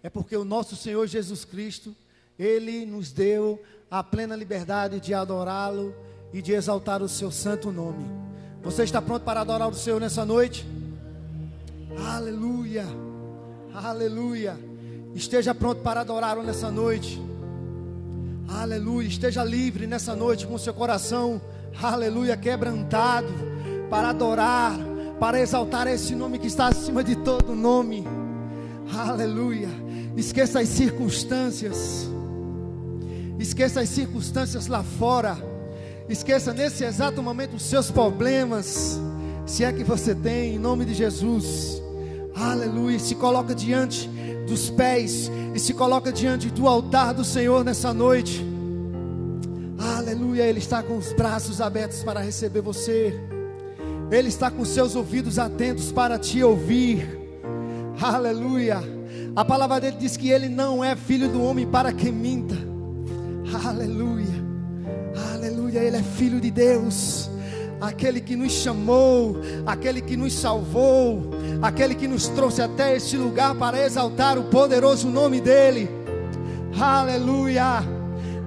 é porque o nosso Senhor Jesus Cristo, Ele nos deu a plena liberdade de adorá-lo e de exaltar o seu santo nome. Você está pronto para adorar o Senhor nessa noite? Aleluia, aleluia. Esteja pronto para adorá-lo nessa noite. Aleluia, esteja livre nessa noite com o seu coração, aleluia, quebrantado, para adorar, para exaltar esse nome que está acima de todo nome. Aleluia. Esqueça as circunstâncias. Esqueça as circunstâncias lá fora. Esqueça nesse exato momento os seus problemas, se é que você tem, em nome de Jesus. Aleluia. Se coloca diante dos pés e se coloca diante do altar do Senhor nessa noite. Aleluia. Ele está com os braços abertos para receber você. Ele está com seus ouvidos atentos para te ouvir. Aleluia. A palavra dele diz que ele não é filho do homem para que minta. Aleluia. Aleluia. Ele é filho de Deus, aquele que nos chamou, aquele que nos salvou, aquele que nos trouxe até este lugar para exaltar o poderoso nome dele. Aleluia.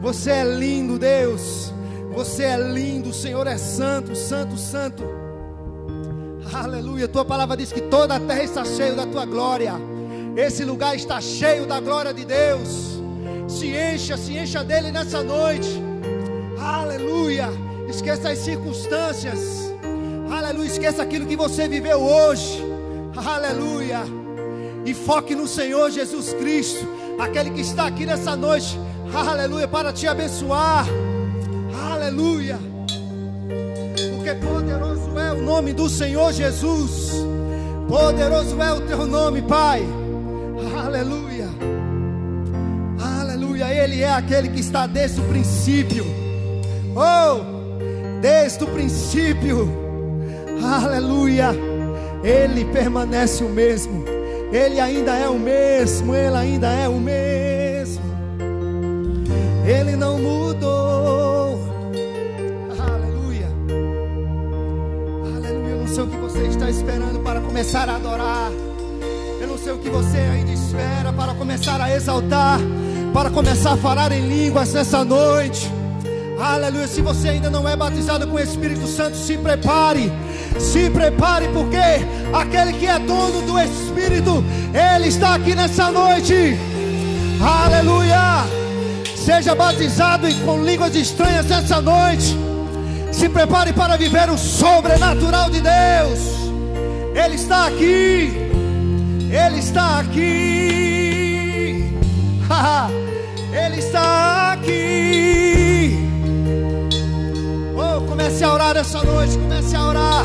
Você é lindo, Deus. Você é lindo. O Senhor é santo, santo, santo. Aleluia. Tua palavra diz que toda a terra está cheia da tua glória. Esse lugar está cheio da glória de Deus. Se encha dele nessa noite. Aleluia. Esqueça as circunstâncias. Aleluia. Esqueça aquilo que você viveu hoje. Aleluia. E foque no Senhor Jesus Cristo, aquele que está aqui nessa noite. Aleluia. Para te abençoar. Aleluia. Porque poderoso é o nome do Senhor Jesus. Poderoso é o teu nome, Pai. Aleluia. Aleluia. Ele é aquele que está desde o princípio. Desde o princípio. Aleluia. Ele permanece o mesmo. Ele ainda é o mesmo. Ele ainda é o mesmo. Ele não mudou. Aleluia. Aleluia. Eu não sei o que você está esperando para começar a adorar. Eu não sei o que você ainda espera para começar a exaltar, para começar a falar em línguas nessa noite. Aleluia. Se você ainda não é batizado com o Espírito Santo, se prepare. Se prepare, porque aquele que é dono do Espírito, Ele está aqui nessa noite. Aleluia. Seja batizado com línguas estranhas nessa noite. Se prepare para viver o sobrenatural de Deus. Ele está aqui. Ele está aqui. Ele está aqui. Comece a orar essa noite. Comece a orar.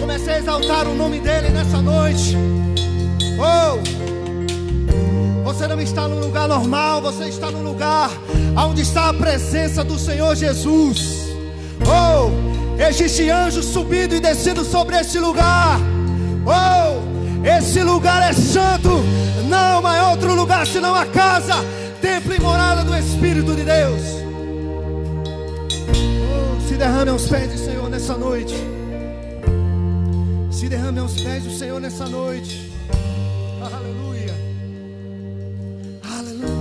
Comece a exaltar o nome dele nessa noite. Você não está no lugar normal. Você está no lugar onde está a presença do Senhor Jesus. Existe anjo subindo e descendo sobre este lugar. Esse lugar é santo. Não há outro lugar senão a casa, templo e morada do Espírito de Deus. Se derrame aos pés do Senhor nessa noite. Se derrame aos pés do Senhor nessa noite. Aleluia. Aleluia.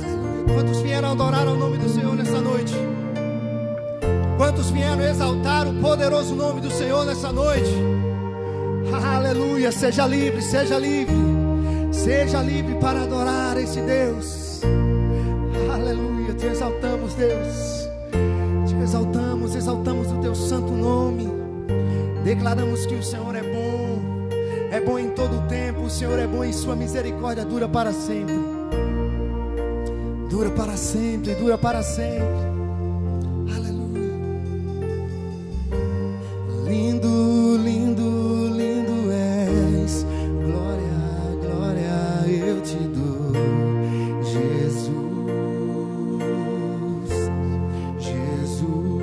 Aleluia. Quantos vieram adorar ao nome do Senhor nessa noite? Quantos vieram exaltar o poderoso nome do Senhor nessa noite? Aleluia. Seja livre, seja livre. Seja livre para adorar esse Deus. Aleluia. Te exaltamos, Deus. Te exaltamos, exaltamos o teu santo nome. Declaramos que o Senhor é bom. É bom em todo o tempo. O Senhor é bom e sua misericórdia dura para sempre. Dura para sempre, dura para sempre. Lindo, lindo, lindo és. Glória, glória eu te dou, Jesus, Jesus.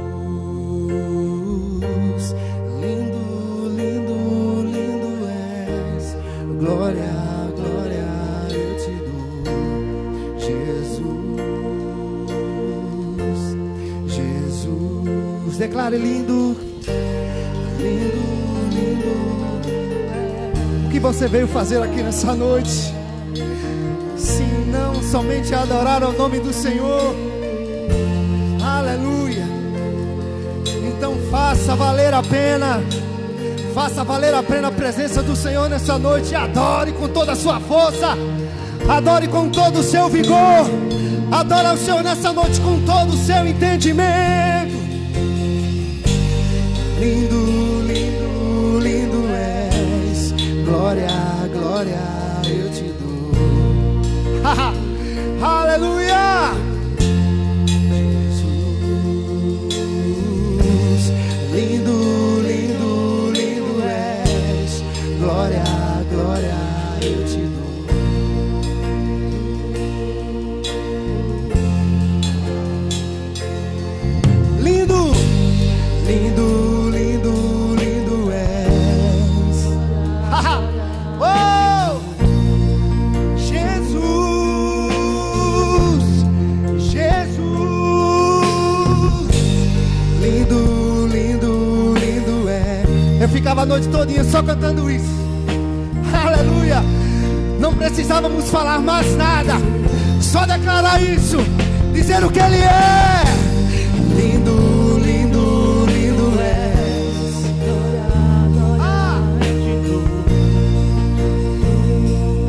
Lindo, lindo, lindo és. Glória, glória eu te dou, Jesus, Jesus. Declare lindo. que você veio fazer aqui nessa noite? Se não somente adorar ao nome do Senhor. Aleluia. Então faça valer a pena. Faça valer a pena a presença do Senhor nessa noite. Adore com toda a sua força. Adore com todo o seu vigor. Adore ao Senhor nessa noite com todo o seu entendimento. Lindo, lindo, lindo és. Glória, glória eu te dou. Aleluia. Jesus, lindo, lindo, lindo és. Glória, glória eu te dou. Lindo, lindo, lindo, lindo és. Oh, Jesus, Jesus, lindo, lindo, lindo é. Eu ficava a noite todinha só cantando isso. Aleluia. Não precisávamos falar mais nada, só declarar isso, dizer o que Ele é. Lindo, lindo, lindo és. Ah. Lindo, lindo és.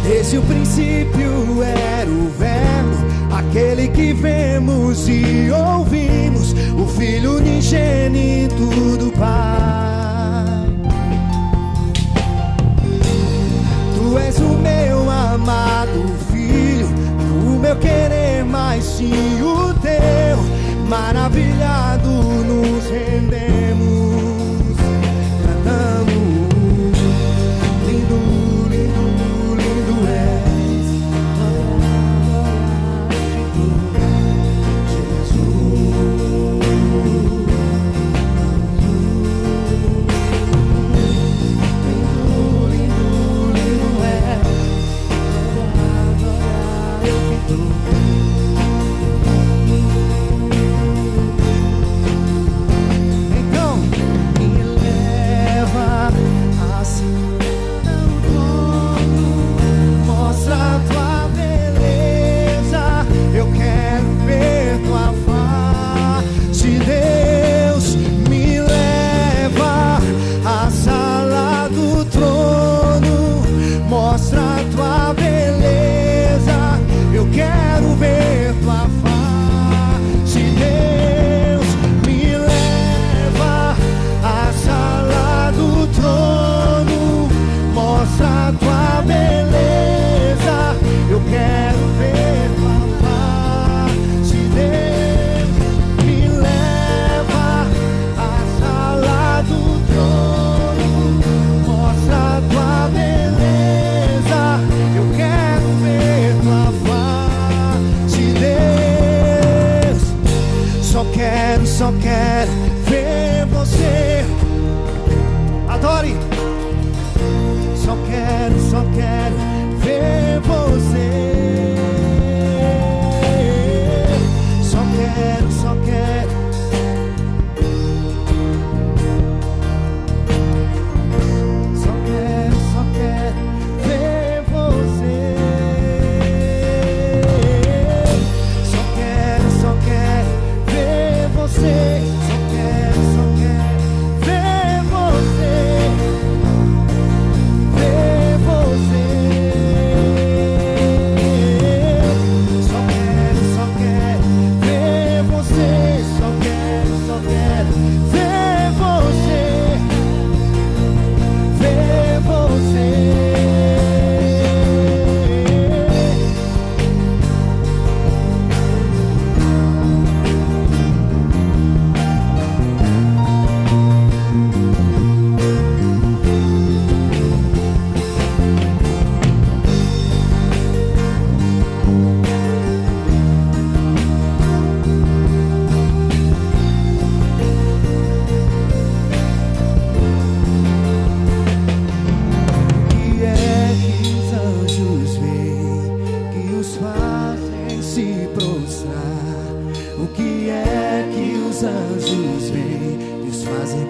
Desde o princípio era o Verbo, aquele que vemos e ouvimos, o Filho unigênito do Pai. Tu és o meu amado Filho, o meu querer mais sim o teu. Maravilhado nos rendemos, cantamos. Lindo, lindo, lindo és. Jesus,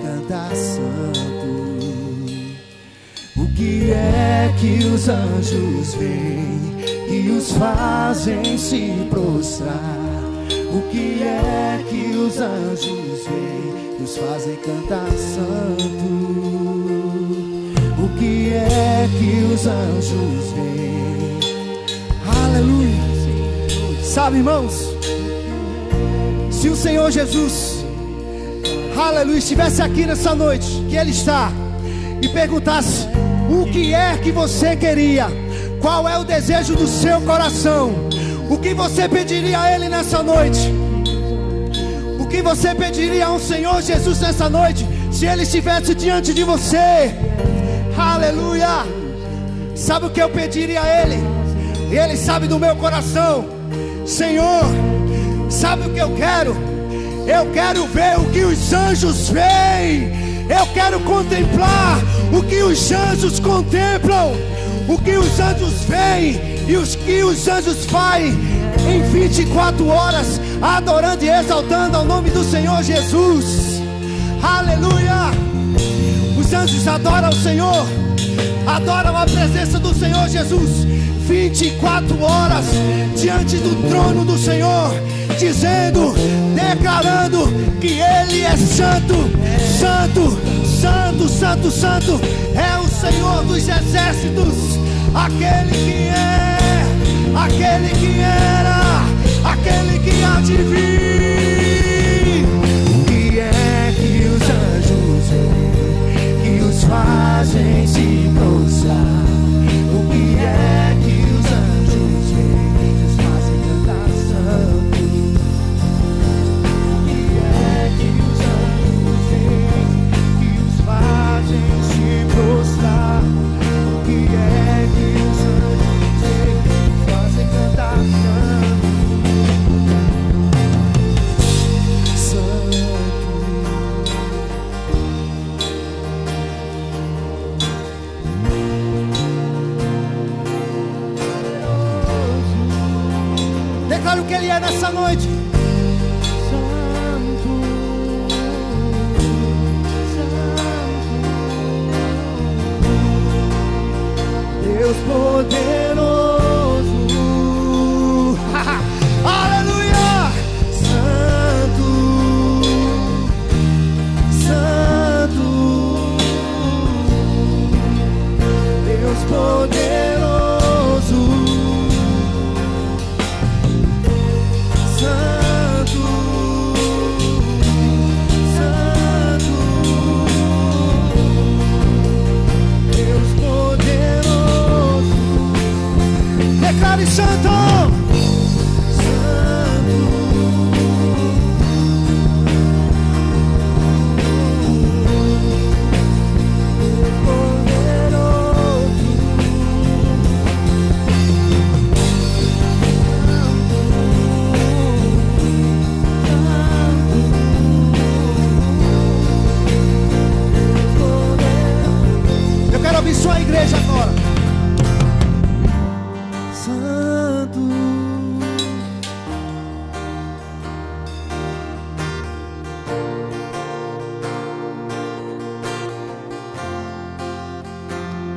cantar santo. O que é que os anjos veem e os fazem se prostrar? O que é que os anjos veem e os fazem cantar santo? O que é que os anjos veem? Aleluia. Sabe, irmãos, se o Senhor Jesus, aleluia, estivesse aqui nessa noite, que Ele está, e perguntasse: o que é que você queria? Qual é o desejo do seu coração? O que você pediria a Ele nessa noite? O que você pediria ao Senhor Jesus nessa noite, se Ele estivesse diante de você? Aleluia. Sabe o que eu pediria a Ele? Ele sabe do meu coração. Senhor, sabe o que eu quero? Eu quero ver o que os anjos veem. Eu quero contemplar o que os anjos contemplam, o que os anjos veem e o que os anjos fazem em 24 horas, adorando e exaltando ao nome do Senhor Jesus. Aleluia. Os anjos adoram o Senhor, adoram a presença do Senhor Jesus 24 horas diante do trono do Senhor, dizendo, declarando que Ele é santo, santo, santo, santo, santo. É o Senhor dos exércitos, aquele que é, aquele que era, aquele que há de vir. O que é que os anjos veem, que os fazem se prostrar? O que é que os anjos veem, que os fazem cantar santo? O que é que os anjos veem, que os fazem se prostrar? O que é que os anjos veem, que os fazem cantar santo? Santo. Declaro que Ele é nessa noite. Santo, Santo, Deus poderoso. Aleluia. Santo, Santo, Deus poderoso. Declare santo, santo, poderoso. Eu quero ouvir sua igreja agora. Santo,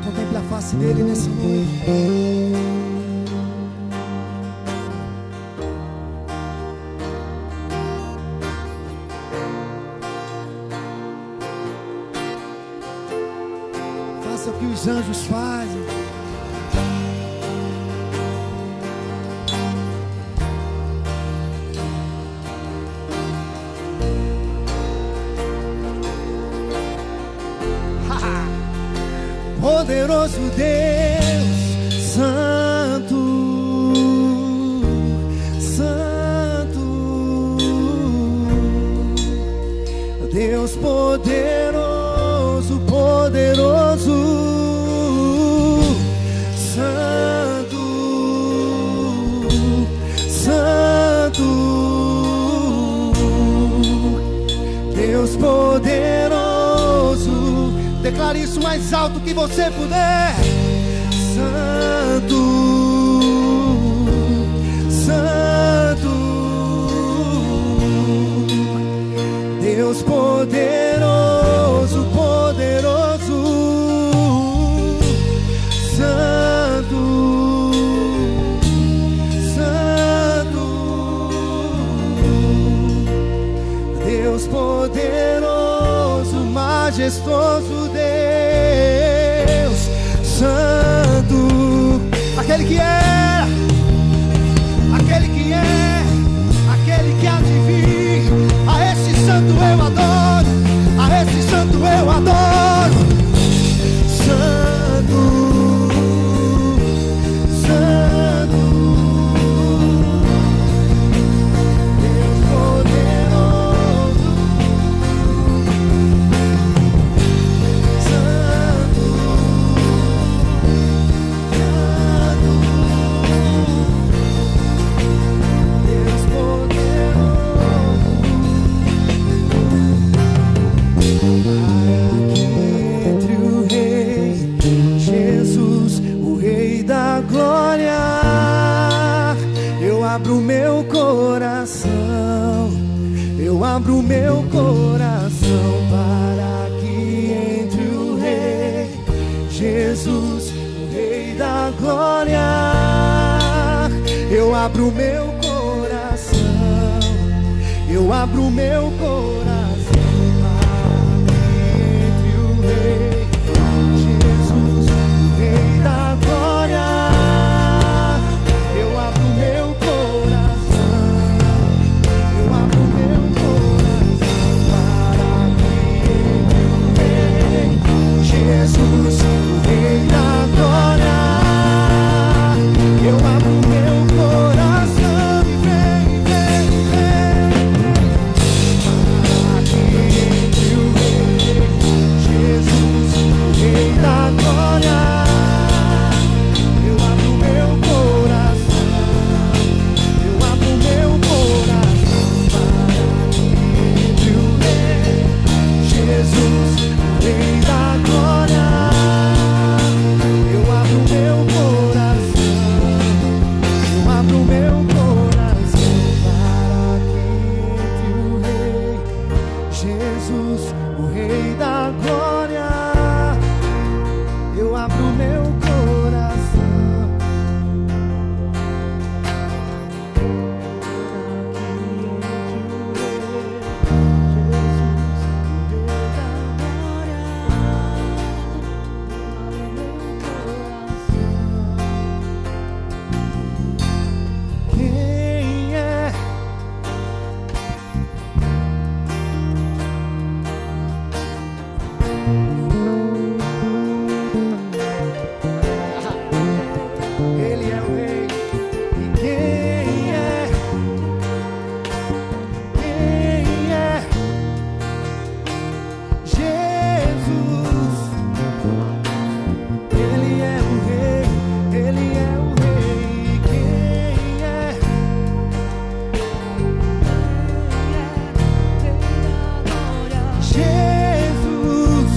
contemple a face dele nessa noite. Faça o que os anjos fazem. Poderoso Deus, santo, santo, Deus poderoso, poderoso, santo, santo, Deus poderoso. Declare isso mais alto que você puder. Santo, Santo, Deus poderoso. majestoso Deus, santo, aquele que é, aquele que é, aquele que há de vir. A esse santo eu adoro, a esse santo eu adoro. Santo, santo, Deus poderoso. Santo, santo, Deus poderoso. Aqui entre o Rei Jesus, o Rei da glória, eu abro meu coração, eu abro meu coração para que entre o Rei Jesus, o Rei da glória. Eu abro meu coração, eu abro meu coração para que entre o Rei Jesus, o Rei da glória. Eu abro meu coração, eu abro meu coração para que entre o Rei Jesus, o Rei da glória. Eu abro meu coração e vem, vem, vem. Para que entre o Rei Jesus, o Rei da glória. Eu abro meu coração, eu abro meu coração para que entre o Rei Jesus, o Rei da glória. Eu abro meu coração, eu abro meu coração para que entre o Rei Jesus, o Rei da glória. Eu abro meu coração quem é? Ele é o Rei. E quem é? Quem é? Jesus. Ele é o Rei. Ele é o Rei. Quem é? Jesus.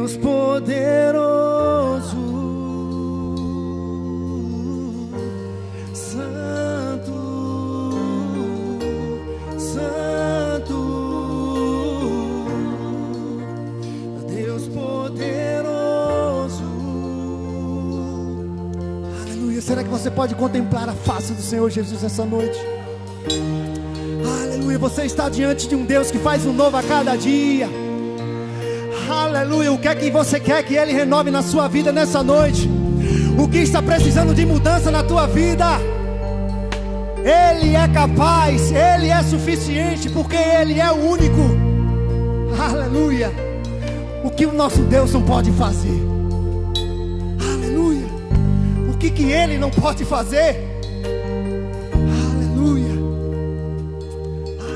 Deus poderoso, Santo, Santo, Deus poderoso. Aleluia. Será que você pode contemplar a face do Senhor Jesus essa noite? Aleluia. Você está diante de um Deus que faz um novo a cada dia. Aleluia. O que é que você quer que Ele renove na sua vida nessa noite? O que está precisando de mudança na tua vida? Ele é capaz, Ele é suficiente, porque Ele é o único. Aleluia. O que o nosso Deus não pode fazer? Aleluia. O que Ele não pode fazer? Aleluia.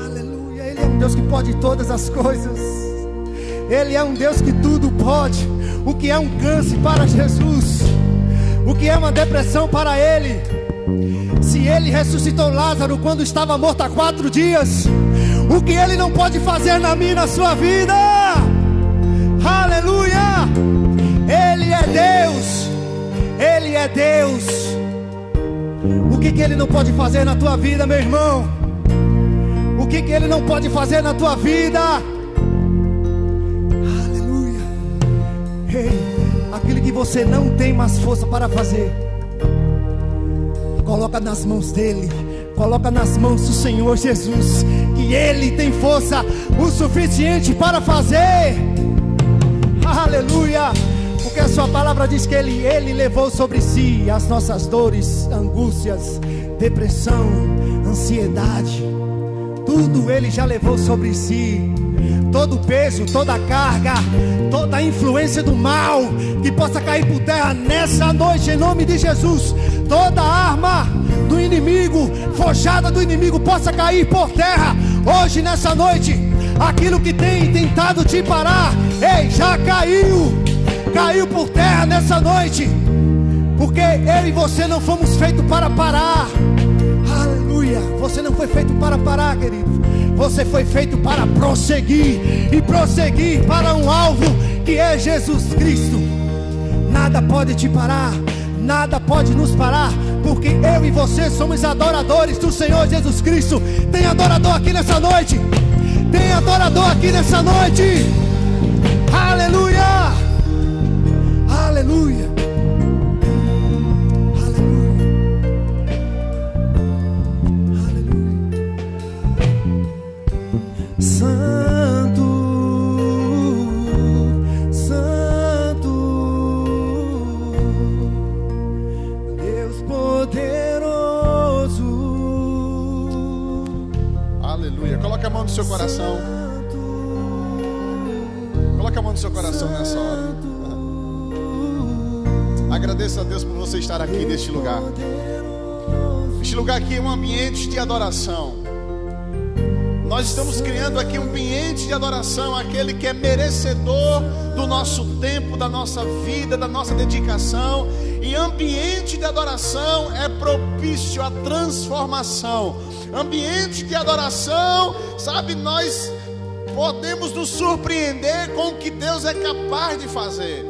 Aleluia. Ele é um Deus que pode todas as coisas. Ele é um Deus que tudo pode. O que é um câncer para Jesus? O que é uma depressão para Ele? Se Ele ressuscitou Lázaro quando estava morto há 4 dias, o que Ele não pode fazer na minha e na sua vida? Aleluia. Ele é Deus. Ele é Deus. O que Ele não pode fazer na tua vida, meu irmão? O que Ele não pode fazer na tua vida? Aquilo que você não tem mais força para fazer, coloca nas mãos dEle. Coloca nas mãos do Senhor Jesus, que Ele tem força o suficiente para fazer. Aleluia. Porque a sua palavra diz que Ele levou sobre si as nossas dores, angústias, depressão, ansiedade. Tudo Ele já levou sobre si. Todo o peso, toda a carga, toda a influência do mal que possa cair por terra nessa noite, em nome de Jesus. Toda arma do inimigo, forjada do inimigo, possa cair por terra hoje, nessa noite. Aquilo que tem tentado te parar, ei, já caiu por terra nessa noite. Porque eu e você não fomos feitos para parar. Aleluia. Você não foi feito para parar, querido. Você foi feito para prosseguir, e prosseguir para um alvo que é Jesus Cristo. Nada pode te parar, nada pode nos parar, porque eu e você somos adoradores do Senhor Jesus Cristo. Tem adorador aqui nessa noite? Tem adorador aqui nessa noite? Aleluia. Aleluia. Santo, Santo, Deus poderoso. Aleluia. Coloca a mão no seu coração. Coloca a mão no seu coração nessa hora. Agradeça a Deus por você estar aqui neste lugar. Este lugar aqui é um ambiente de adoração. Nós estamos criando aqui um ambiente de adoração, aquele que é merecedor do nosso tempo, da nossa vida, da nossa dedicação. E ambiente de adoração é propício à transformação. Ambiente de adoração, sabe, nós podemos nos surpreender com o que Deus é capaz de fazer.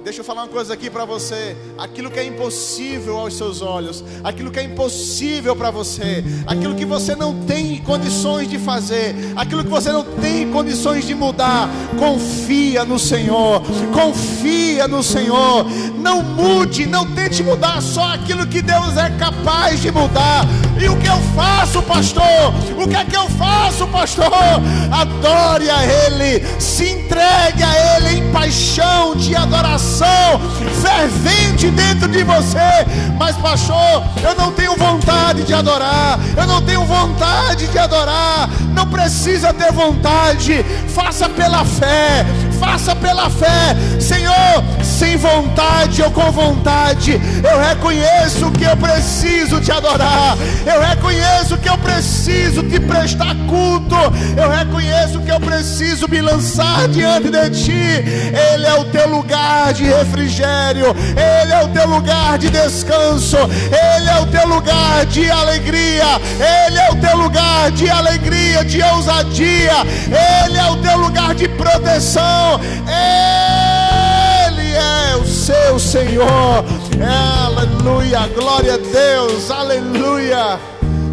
Deixa eu falar uma coisa aqui para você. Aquilo que é impossível aos seus olhos, aquilo que é impossível para você, aquilo que você não tem condições de fazer, aquilo que você não tem condições de mudar, confia no Senhor. Confia no Senhor. Não mude, não tente mudar só aquilo que Deus é capaz de mudar. E o que eu faço, pastor? O que é que eu faço, pastor? Adore a Ele, se entregue a Ele em paixão de adoração fervente dentro de você. Mas pastor, eu não tenho vontade de adorar. Eu não tenho vontade de adorar. Não precisa ter vontade. Faça pela fé. Faça pela fé. Senhor, sem vontade ou com vontade, eu reconheço que eu preciso te adorar. Eu reconheço que eu eu preciso te prestar culto, eu reconheço que eu preciso me lançar diante de ti. Ele é o teu lugar de refrigério, Ele é o teu lugar de descanso, Ele é o teu lugar de alegria, Ele é o teu lugar de alegria, de ousadia, Ele é o teu lugar de proteção, Ele é o seu Senhor. Aleluia, glória a Deus, aleluia.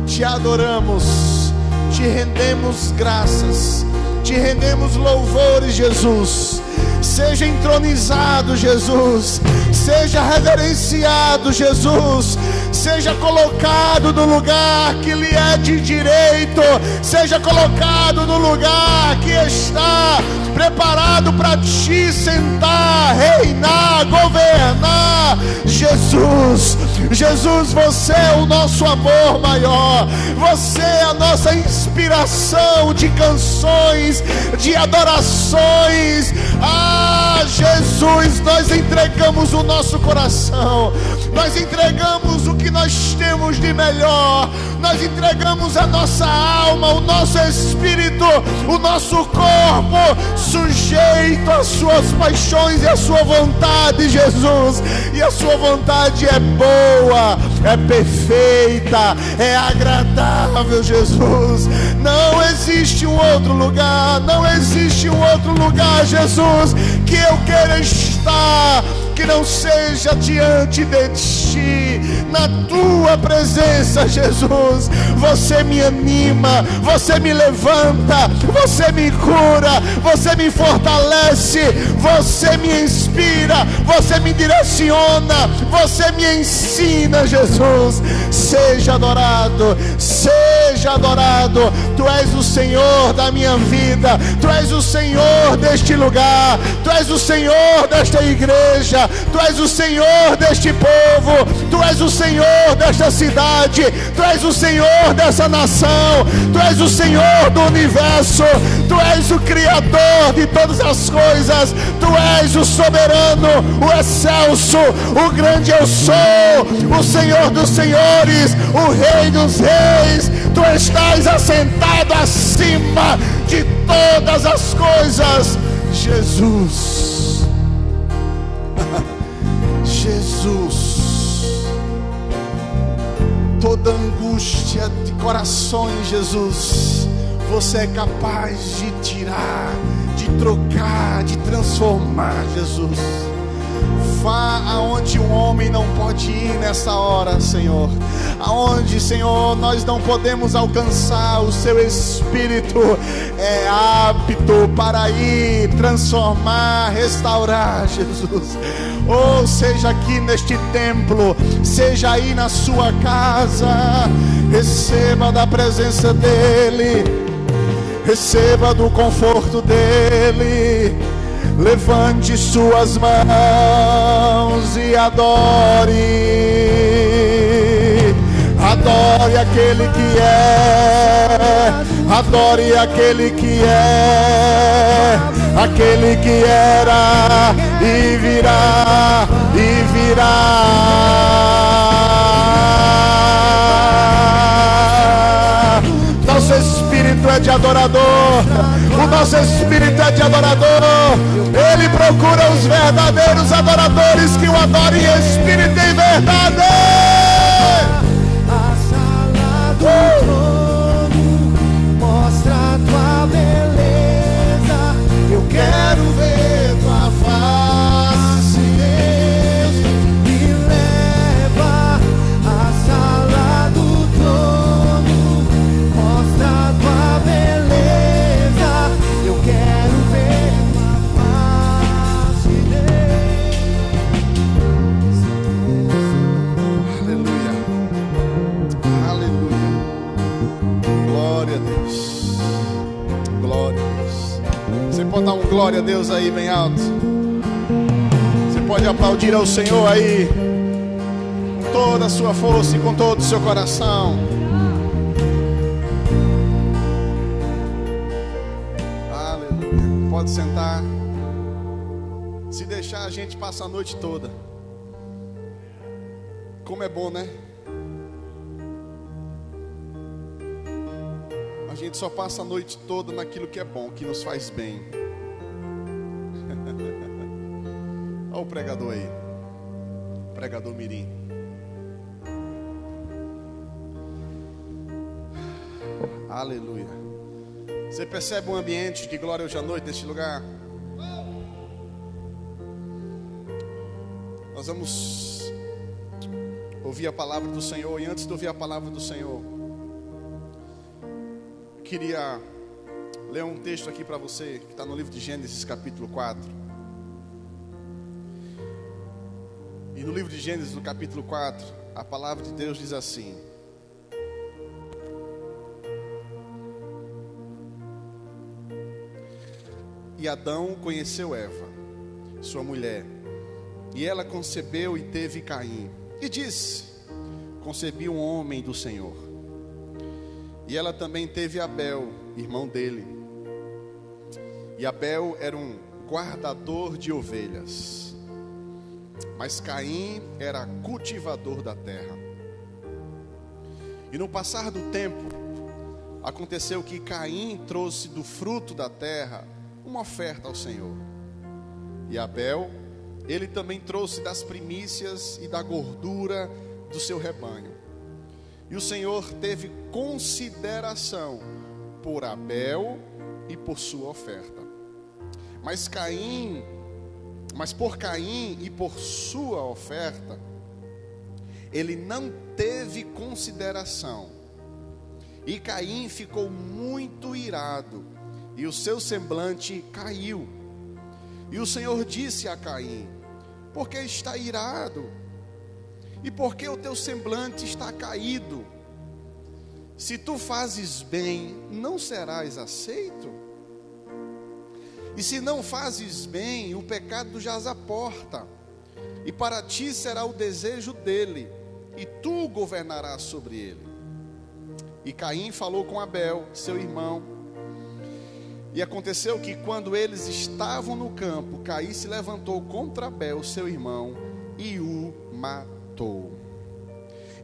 Te adoramos, te rendemos graças, te rendemos louvores, Jesus. Seja entronizado, Jesus. Seja reverenciado, Jesus. Seja colocado no lugar que lhe é de direito. Seja colocado no lugar que está preparado para te sentar, reinar, governar. Jesus, Jesus, você é o nosso amor maior. Você é a nossa inspiração de canções, de adorações. Ah, Jesus, nós entregamos o nosso coração, nós entregamos o que nós temos de melhor, nós entregamos a nossa alma, o nosso espírito, o nosso corpo, sujeito às suas paixões e à sua vontade, Jesus. E a sua vontade é boa, é perfeita, é agradável, Jesus. Não existe um outro lugar, não existe um outro lugar, Jesus, que eu queira estar, que não seja diante de ti, na tua presença, Jesus. Você me anima, você me levanta, você me cura, você me fortalece, você me inspira, você me direciona, você me ensina, Jesus. Seja adorado, seja adorado. Tu és o Senhor da minha vida, tu és o Senhor deste lugar, tu és o Senhor desta igreja, tu és o Senhor deste povo, tu és o Senhor desta cidade, tu és o Senhor dessa nação, tu és o Senhor do universo, tu és o Criador de todas as coisas, tu és o soberano, o excelso, o grande eu sou, o Senhor dos senhores, o Rei dos reis. Tu estás assentado acima de todas as coisas, Jesus. Jesus, toda angústia de corações, Jesus, você é capaz de tirar, de trocar, de transformar, Jesus. Vá aonde um homem não pode ir nessa hora, Senhor. Aonde, Senhor, nós não podemos alcançar, o seu Espírito é apto para ir transformar, restaurar, Jesus. Ou seja aqui neste templo, seja aí na sua casa, receba da presença dEle, receba do conforto dEle. Levante suas mãos e adore, adore aquele que é, adore aquele que é, aquele que era e virá, e virá. Nosso espírito é de adorador, o nosso espírito é de adorador. Ele procura os verdadeiros adoradores que o adorem em espírito e em verdade. A sala do trono mostra a tua beleza. Eu quero ver tua face, Deus. Me leva à sala do trono, mostra a tua beleza. Eu quero ver tua face, Deus. Aleluia, aleluia. Glória a Deus, glória a Deus. Você pode dar um glória a Deus aí bem alto. Você pode aplaudir ao Senhor aí com toda a sua força e com todo o seu coração. Aleluia. Pode sentar. Se deixar, a gente passa a noite toda. Como é bom, né? gente só passa a noite toda naquilo que é bom, que nos faz bem. Olha o pregador aí, pregador mirim. Aleluia. Você percebe um ambiente de glória hoje à noite neste lugar? Nós vamos ouvir a palavra do Senhor. E antes de ouvir a palavra do Senhor, queria ler um texto aqui para você, que está no livro de Gênesis capítulo 4. E no livro de Gênesis, no capítulo 4, a palavra de Deus diz assim: E Adão conheceu Eva, sua mulher, e ela concebeu e teve Caim. E disse: concebi um homem do Senhor. E ela também teve Abel, irmão dele. E Abel era um guardador de ovelhas, mas Caim era cultivador da terra. E no passar do tempo, aconteceu que Caim trouxe do fruto da terra uma oferta ao Senhor. E Abel, ele também trouxe das primícias e da gordura do seu rebanho. E o Senhor teve consideração por Abel e por sua oferta. Mas por Caim e por sua oferta, ele não teve consideração. E Caim ficou muito irado, e o seu semblante caiu. E o Senhor disse a Caim: por que está irado? E por que o teu semblante está caído? Se tu fazes bem, não serás aceito? E se não fazes bem, o pecado jaz à porta, e para ti será o desejo dele, e tu governarás sobre ele. E Caim falou com Abel, seu irmão. E aconteceu que quando eles estavam no campo, Caim se levantou contra Abel, seu irmão, e o matou.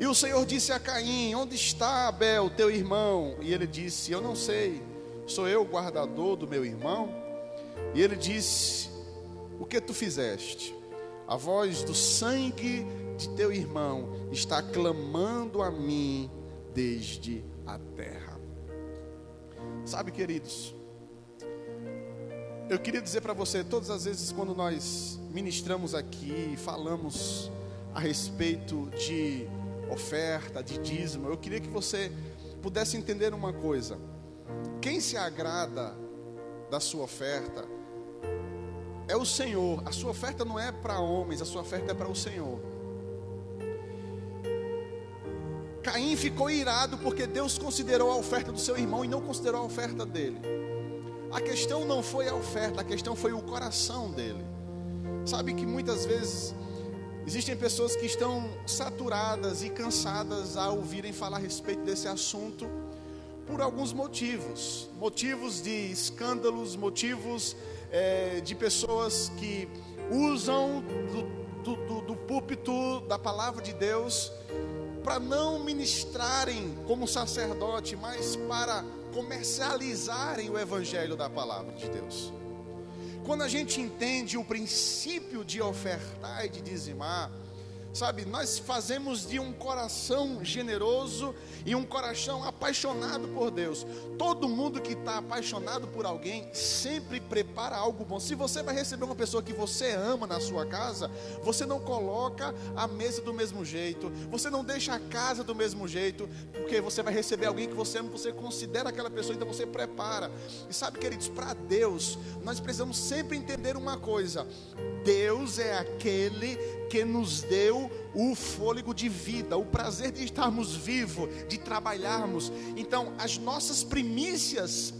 E o Senhor disse a Caim: onde está Abel, teu irmão? E ele disse: eu não sei, sou eu o guardador do meu irmão? E ele disse: o que tu fizeste? A voz do sangue de teu irmão está clamando a mim desde a terra. Sabe, queridos, eu queria dizer para você, todas as vezes quando nós ministramos aqui, falamos a respeito de oferta, de dízimo, eu queria que você pudesse entender uma coisa: quem se agrada da sua oferta é o Senhor. A sua oferta não é para homens, a sua oferta é para o Senhor. Caim ficou irado porque Deus considerou a oferta do seu irmão e não considerou a oferta dele. A questão não foi a oferta, a questão foi o coração dele. Sabe que muitas vezes existem pessoas que estão saturadas e cansadas a ouvirem falar a respeito desse assunto por alguns motivos. Motivos de escândalos, motivos de pessoas que usam do púlpito da palavra de Deus para não ministrarem como sacerdote, mas para comercializarem o evangelho da palavra de Deus. Quando a gente entende o princípio de ofertar e de dizimar, sabe, nós fazemos de um coração generoso e um coração apaixonado por Deus. Todo mundo que está apaixonado por alguém sempre prepara algo bom. Se você vai receber uma pessoa que você ama na sua casa, você não coloca a mesa do mesmo jeito, você não deixa a casa do mesmo jeito, porque você vai receber alguém que você ama, você considera aquela pessoa, então você prepara. E sabe, queridos, para Deus, nós precisamos sempre entender uma coisa: Deus é aquele que nos deu o fôlego de vida, o prazer de estarmos vivos, de trabalharmos. Então as nossas primícias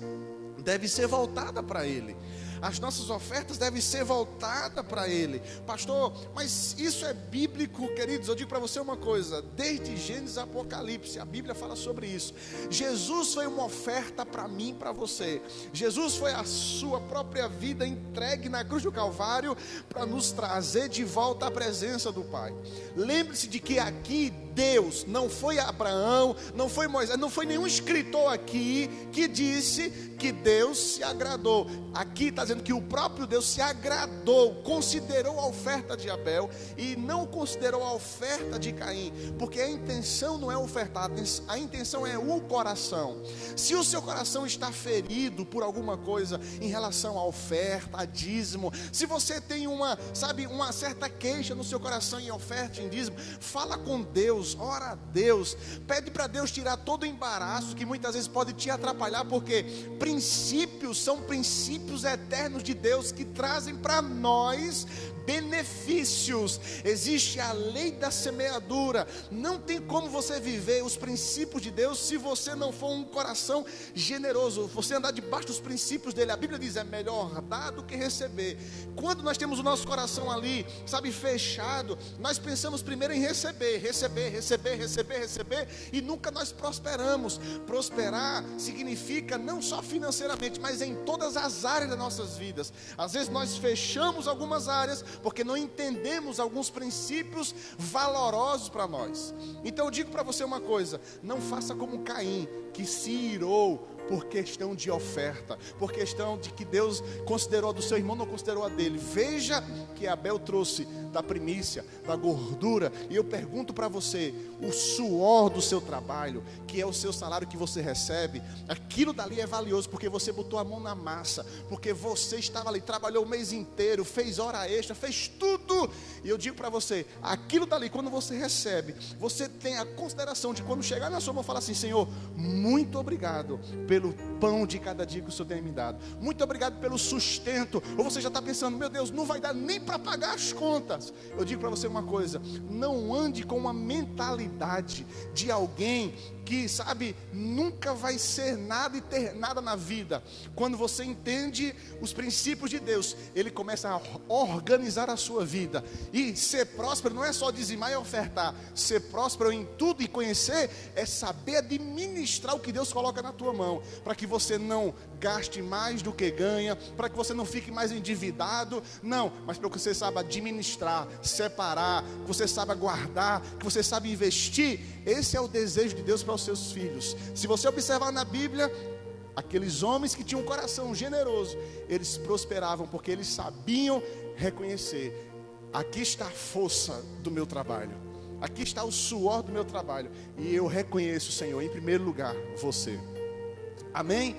devem ser voltadas para Ele. As nossas ofertas devem ser voltadas para Ele. Pastor, mas isso é bíblico, queridos? Eu digo para você uma coisa: desde Gênesis a Apocalipse, a Bíblia fala sobre isso. Jesus foi uma oferta para mim e para você. Jesus foi a sua própria vida entregue na cruz do Calvário para nos trazer de volta à presença do Pai. Lembre-se de que aqui Deus, não foi Abraão, não foi Moisés, não foi nenhum escritor aqui que disse que Deus se agradou. Aqui está dizendo que o próprio Deus se agradou, considerou a oferta de Abel e não considerou a oferta de Caim, porque a intenção não é ofertar, a intenção é o coração. Se o seu coração está ferido por alguma coisa em relação à oferta, a dízimo, se você tem uma certa queixa no seu coração em oferta, em dízimo, fala com Deus, ora a Deus, pede para Deus tirar todo o embaraço que muitas vezes pode te atrapalhar, porque princípios são princípios eternos de Deus que trazem para nós benefícios. Existe a lei da semeadura. Não tem como você viver os princípios de Deus se você não for um coração generoso, você andar debaixo dos princípios dele. A Bíblia diz: é melhor dar do que receber. Quando nós temos o nosso coração ali, fechado, nós pensamos primeiro em receber, e nunca nós prosperamos. Prosperar significa não só financeiramente, mas em todas as áreas das nossas vidas. Às vezes nós fechamos algumas áreas porque não entendemos alguns princípios valorosos para nós. Então eu digo para você uma coisa: não faça como Caim, que se irou por questão de oferta, por questão de que Deus considerou a do seu irmão, não considerou a dele. Veja que Abel trouxe da primícia, da gordura. E eu pergunto para você: o suor do seu trabalho, que é o seu salário que você recebe, aquilo dali é valioso, porque você botou a mão na massa, porque você estava ali, trabalhou o mês inteiro, fez hora extra, fez tudo. E eu digo para você, aquilo dali, quando você recebe, você tem a consideração de, quando chegar na sua mão, falar assim: Senhor, muito obrigado pelo pão de cada dia que o Senhor tem me dado, muito obrigado pelo sustento. Ou você já está pensando: meu Deus, não vai dar nem para pagar as contas. Eu digo para você uma coisa: não ande com uma mentalidade de alguém que nunca vai ser nada e ter nada na vida. Quando você entende os princípios de Deus, Ele começa a organizar a sua vida. E ser próspero não é só dizimar e ofertar. Ser próspero em tudo e conhecer é saber administrar o que Deus coloca na tua mão, para que você não gaste mais do que ganha, para que você não fique mais endividado, não, mas para que você saiba administrar, separar, que você saiba guardar, que você saiba investir. Esse é o desejo de Deus para os seus filhos. Se você observar na Bíblia, aqueles homens que tinham um coração generoso, eles prosperavam, porque eles sabiam reconhecer: aqui está a força do meu trabalho, aqui está o suor do meu trabalho, e eu reconheço, Senhor, em primeiro lugar, você. Amém?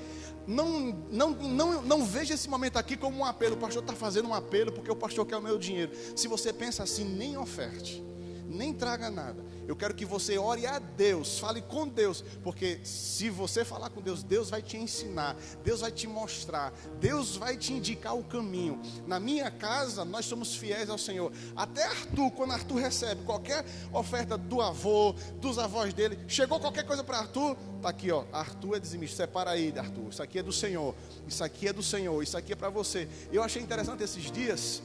Não veja esse momento aqui como um apelo. O pastor está fazendo um apelo porque o pastor quer o meu dinheiro. Se você pensa assim, nem oferte, nem traga nada. Eu quero que você ore a Deus, fale com Deus, porque se você falar com Deus, Deus vai te ensinar, Deus vai te mostrar, Deus vai te indicar o caminho. Na minha casa, nós somos fiéis ao Senhor. Até Arthur, quando Arthur recebe qualquer oferta do avô, dos avós dele, chegou qualquer coisa para Arthur, está aqui, ó, Arthur é dizimista, separa aí, Arthur, isso aqui é do Senhor, isso aqui é do Senhor, isso aqui é para você. Eu achei interessante esses dias,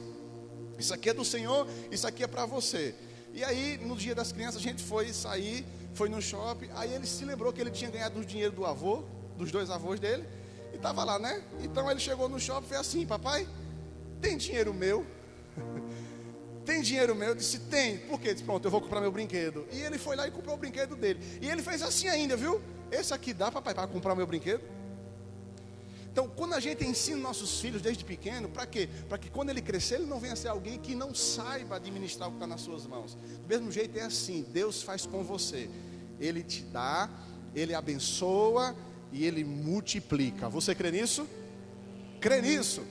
isso aqui é do Senhor, isso aqui é para você. E aí, no dia das crianças, a gente foi no shopping. Aí ele se lembrou que ele tinha ganhado o dinheiro do avô, dos dois avós dele, e estava lá, né? Então ele chegou no shopping e fez assim: papai, tem dinheiro meu? Tem dinheiro meu? Eu disse: tem. Por quê? Eu disse: pronto, eu vou comprar meu brinquedo. E ele foi lá e comprou o brinquedo dele. E ele fez assim ainda, viu? Esse aqui dá, papai, para comprar o meu brinquedo? Então, quando a gente ensina nossos filhos desde pequeno, para quê? Para que quando ele crescer, ele não venha a ser alguém que não saiba administrar o que está nas suas mãos. Do mesmo jeito é assim, Deus faz com você. Ele te dá, Ele abençoa e Ele multiplica. Você crê nisso? Crê nisso?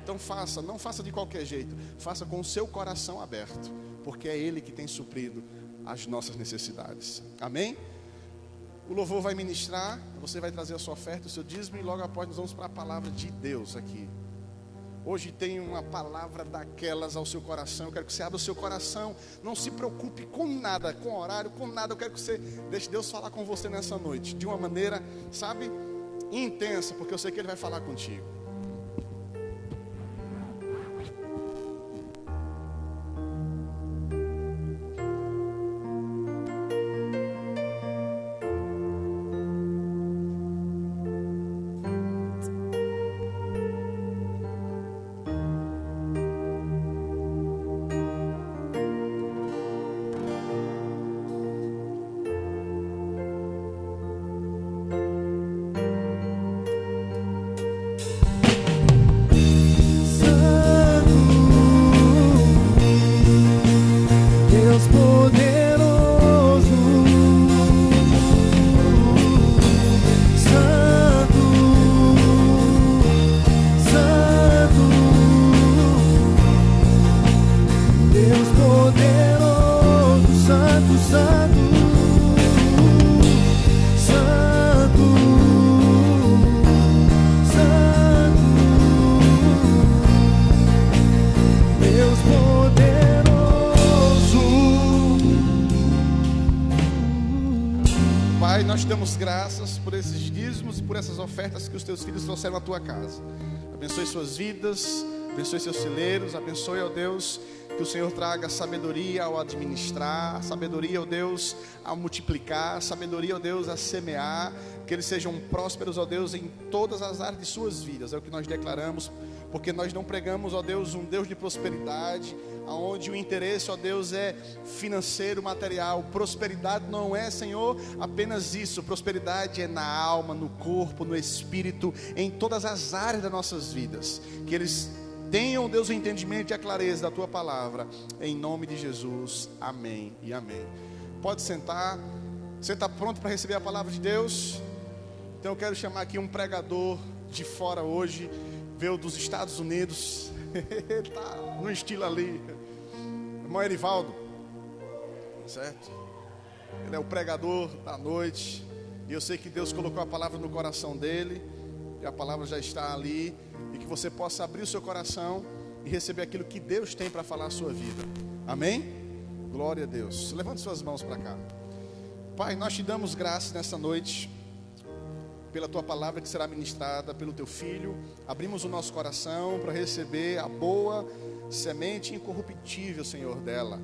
Então faça, não faça de qualquer jeito. Faça com o seu coração aberto, porque é Ele que tem suprido as nossas necessidades. Amém? O louvor vai ministrar, você vai trazer a sua oferta, o seu dízimo, e logo após nós vamos para a palavra de Deus aqui. Hoje tem uma palavra daquelas ao seu coração. Eu quero que você abra o seu coração. Não se preocupe com nada, com horário, com nada. Eu quero que você deixe Deus falar com você nessa noite, de uma maneira, intensa, porque eu sei que Ele vai falar contigo. damos graças por esses dízimos e por essas ofertas que os teus filhos trouxeram à tua casa. Abençoe suas vidas, abençoe seus celeiros, abençoe, ó Deus, que o Senhor traga sabedoria ao administrar, sabedoria, ó Deus, a multiplicar, sabedoria, ó Deus, a semear, que eles sejam prósperos, ó Deus, em todas as áreas de suas vidas. É o que nós declaramos, porque nós não pregamos, ó Deus, um Deus de prosperidade, aonde o interesse, ó Deus, é financeiro, material. Prosperidade não é, Senhor, apenas isso. Prosperidade é na alma, no corpo, no espírito, em todas as áreas das nossas vidas. Que eles tenham, Deus, o entendimento e a clareza da tua palavra, em nome de Jesus, amém e amém. Pode sentar. Você está pronto para receber a palavra de Deus? Então eu quero chamar aqui um pregador de fora hoje, veio dos Estados Unidos, está no estilo ali, irmão Erivaldo, certo? Ele é o pregador da noite, e eu sei que Deus colocou a palavra no coração dele, e a palavra já está ali, e que você possa abrir o seu coração e receber aquilo que Deus tem para falar a sua vida, amém? Glória a Deus. Levante suas mãos para cá. Pai, nós te damos graças nessa noite, pela tua palavra que será ministrada pelo teu filho. Abrimos o nosso coração para receber a boa semente incorruptível, Senhor, dela,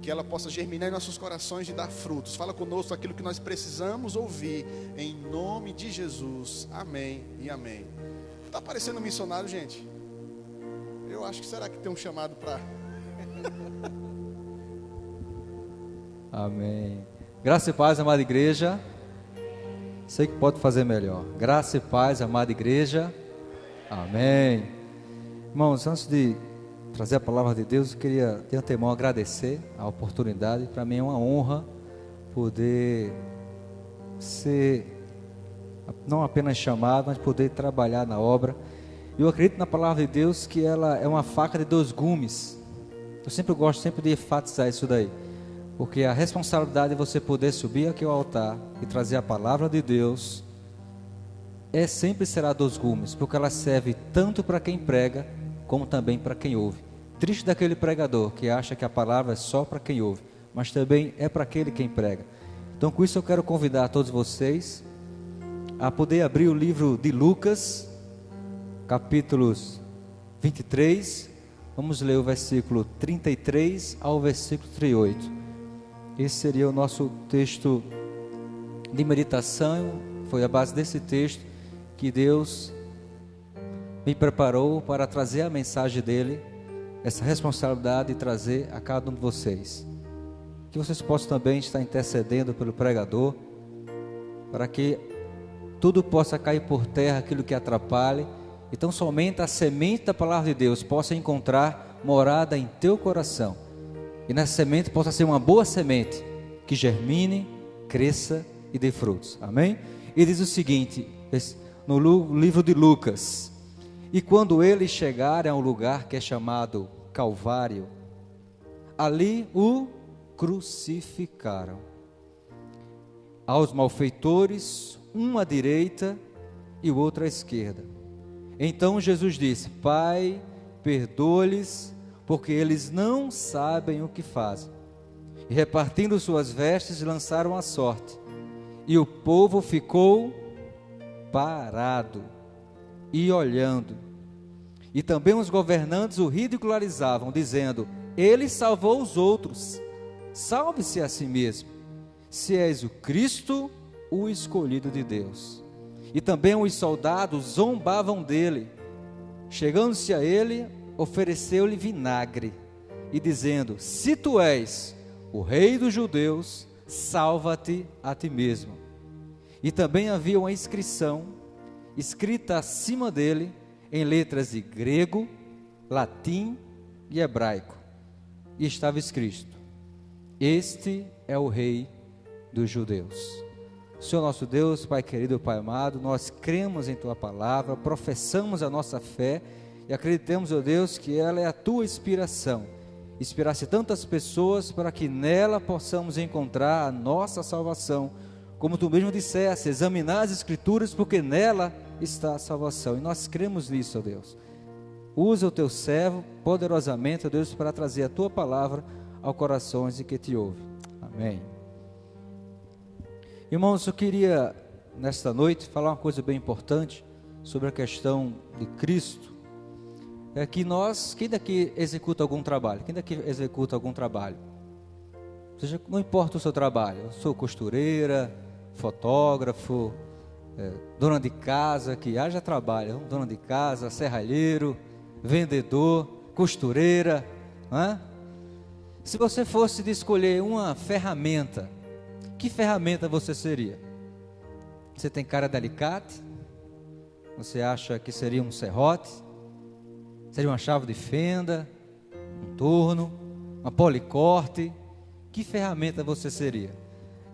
que ela possa germinar em nossos corações e dar frutos. Fala conosco aquilo que nós precisamos ouvir, em nome de Jesus, amém e amém. Está parecendo um missionário, gente? Eu acho que será que tem um chamado para... Amém. Graça e paz, amada igreja. Sei que pode fazer melhor. Graça e paz, amada igreja. Amém. Irmãos, antes de trazer a palavra de Deus, eu queria de antemão agradecer a oportunidade. Para mim é uma honra poder ser não apenas chamado, mas poder trabalhar na obra. Eu acredito na palavra de Deus que ela é uma faca de dois gumes. Eu gosto de enfatizar isso daí, porque a responsabilidade de você poder subir aqui ao altar e trazer a palavra de Deus sempre será dos gumes, porque ela serve tanto para quem prega como também para quem ouve. Triste daquele pregador que acha que a palavra é só para quem ouve, mas também é para aquele quem prega. Então com isso eu quero convidar todos vocês a poder abrir o livro de Lucas, capítulos 23, vamos ler o versículo 33 ao versículo 38. Esse seria o nosso texto de meditação. Foi a base desse texto que Deus me preparou para trazer a mensagem dele, essa responsabilidade de trazer a cada um de vocês. Que vocês possam também estar intercedendo pelo pregador, para que tudo possa cair por terra, aquilo que atrapalhe. Então somente a semente da palavra de Deus possa encontrar morada em teu coração, e nessa semente possa ser uma boa semente, que germine, cresça e dê frutos, amém? E diz o seguinte, no livro de Lucas: e quando eles chegarem a um lugar que é chamado Calvário, ali o crucificaram, aos malfeitores, um à direita e o outro à esquerda. Então Jesus disse: Pai, perdoa-lhes, porque eles não sabem o que fazem. E repartindo suas vestes, lançaram a sorte. E o povo ficou parado e olhando. E também os governantes o ridicularizavam, dizendo: Ele salvou os outros, salve-se a si mesmo, se és o Cristo, o escolhido de Deus. E também os soldados zombavam dele. Chegando-se a ele, ofereceu-lhe vinagre, e dizendo: Se tu és o rei dos judeus, salva-te a ti mesmo. E também havia uma inscrição escrita acima dele, em letras de grego, latim e hebraico, e estava escrito: Este é o rei dos judeus. Senhor nosso Deus, Pai querido, Pai amado, nós cremos em Tua palavra, professamos a nossa fé e acreditamos, ó Deus, que ela é a Tua inspiração. Inspirasse tantas pessoas para que nela possamos encontrar a nossa salvação. Como Tu mesmo disseste, examinar as Escrituras, porque nela está a salvação. E nós cremos nisso, ó Deus. Usa o Teu servo poderosamente, ó Deus, para trazer a Tua palavra aos corações de que Te ouvem. Amém. Irmãos, eu queria, nesta noite, falar uma coisa bem importante sobre a questão de Cristo. É que quem daqui executa algum trabalho? Quem daqui executa algum trabalho? Ou seja, não importa o seu trabalho, eu sou costureira, fotógrafo, dona de casa, que haja trabalho, dona de casa, serralheiro, vendedor, costureira, não é? Se você fosse de escolher uma ferramenta, que ferramenta você seria? Você tem cara de alicate? Você acha que seria um serrote? Seria uma chave de fenda? Um torno? Uma policorte? Que ferramenta você seria?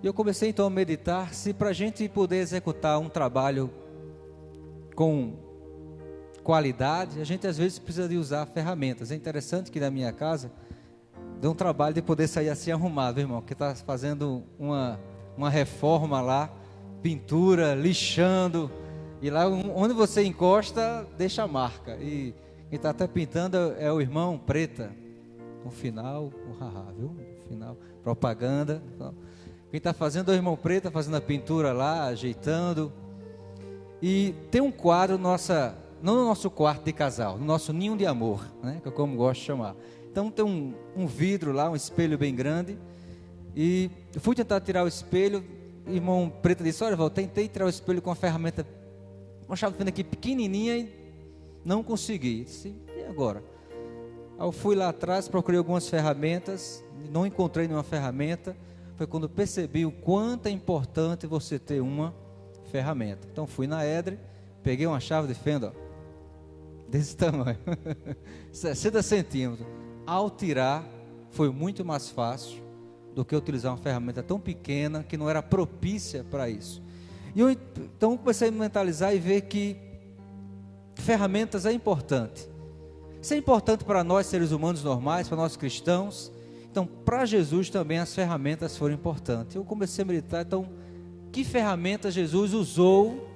E eu comecei então a meditar se para a gente poder executar um trabalho com qualidade, a gente às vezes precisa de usar ferramentas. É interessante que na minha casa deu um trabalho de poder sair assim arrumado, irmão, que está fazendo uma reforma lá, pintura, lixando, e lá onde você encosta, deixa a marca. E quem está até pintando é o irmão Preta. No final, viu? No final, propaganda. Quem está fazendo é o irmão Preta, fazendo a pintura lá, ajeitando. E tem um quadro, não no nosso quarto de casal, no nosso ninho de amor, né? Que é como gosto de chamar. Então tem um vidro lá, um espelho bem grande. E eu fui tentar tirar o espelho. O irmão Preto disse: olha, eu tentei tirar o espelho com uma ferramenta, uma chave de fenda aqui pequenininha, e não consegui. Eu disse: e agora? Aí eu fui lá atrás, procurei algumas ferramentas, não encontrei nenhuma ferramenta. Foi quando eu percebi o quanto é importante você ter uma ferramenta. Então fui na Edre, peguei uma chave de fenda, desse tamanho, 60 centímetros. Ao tirar, foi muito mais fácil do que utilizar uma ferramenta tão pequena que não era propícia para isso. E eu então comecei a mentalizar e ver que ferramentas é importante. Isso é importante para nós seres humanos normais, para nós cristãos. Então, para Jesus também as ferramentas foram importantes. Eu comecei a meditar, então, que ferramentas Jesus usou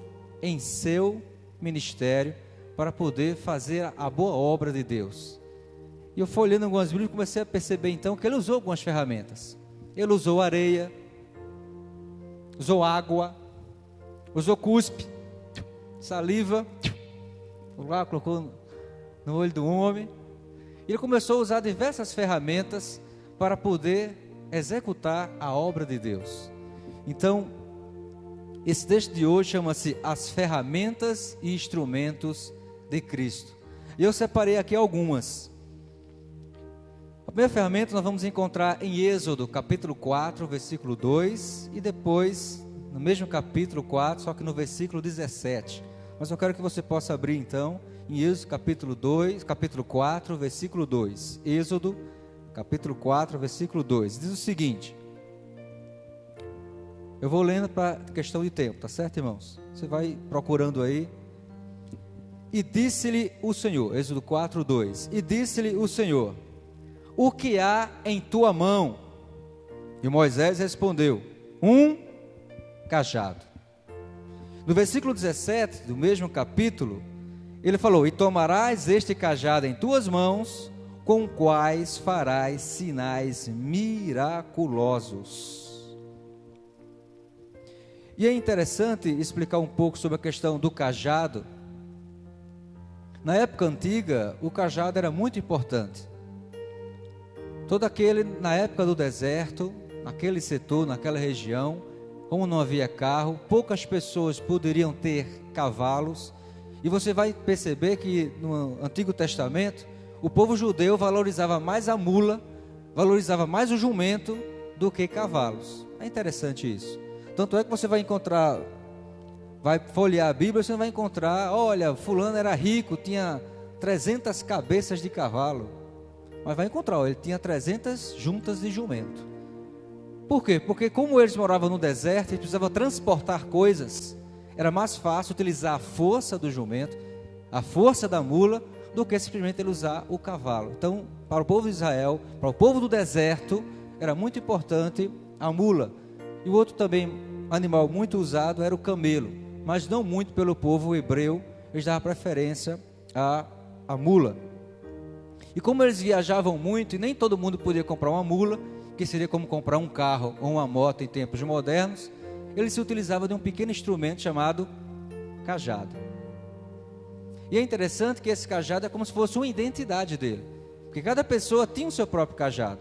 em seu ministério para poder fazer a boa obra de Deus. E eu fui olhando algumas Bíblias e comecei a perceber então que ele usou algumas ferramentas. Ele usou areia, usou água, usou cuspe, saliva, lá colocou no olho do homem. Ele começou a usar diversas ferramentas para poder executar a obra de Deus. Então, esse texto de hoje chama-se As Ferramentas e Instrumentos de Cristo. E eu separei aqui algumas. A primeira ferramenta nós vamos encontrar em Êxodo, capítulo 4, versículo 2, e depois, no mesmo capítulo 4, só que no versículo 17. Mas eu quero que você possa abrir então, em Êxodo, capítulo 4, versículo 2. Êxodo, capítulo 4, versículo 2. Diz o seguinte. Eu vou lendo para questão de tempo, tá certo, irmãos? Você vai procurando aí. E disse-lhe o Senhor, Êxodo 4, 2. E disse-lhe o Senhor: o que há em tua mão? E Moisés respondeu: um cajado. No versículo 17 do mesmo capítulo, ele falou: e tomarás este cajado em tuas mãos, com quais farás sinais miraculosos. E é interessante explicar um pouco sobre a questão do cajado. Na época antiga, o cajado era muito importante. Na época do deserto, naquele setor, naquela região, como não havia carro, poucas pessoas poderiam ter cavalos. E você vai perceber que no Antigo Testamento, o povo judeu valorizava mais a mula, valorizava mais o jumento do que cavalos. É interessante isso. Tanto é que você vai encontrar, vai folhear a Bíblia, você vai encontrar, olha, fulano era rico, tinha 300 cabeças de cavalo. Mas vai encontrar, ele tinha 300 juntas de jumento. Por quê? Porque como eles moravam no deserto, eles precisavam transportar coisas, era mais fácil utilizar a força do jumento, a força da mula, do que simplesmente ele usar o cavalo. Então, para o povo de Israel, para o povo do deserto, era muito importante a mula. E o outro também animal muito usado era o camelo, mas não muito pelo povo hebreu, eles davam preferência à mula. E como eles viajavam muito e nem todo mundo podia comprar uma mula, que seria como comprar um carro ou uma moto em tempos modernos, ele se utilizava de um pequeno instrumento chamado cajado. E é interessante que esse cajado é como se fosse uma identidade dele, porque cada pessoa tinha o seu próprio cajado.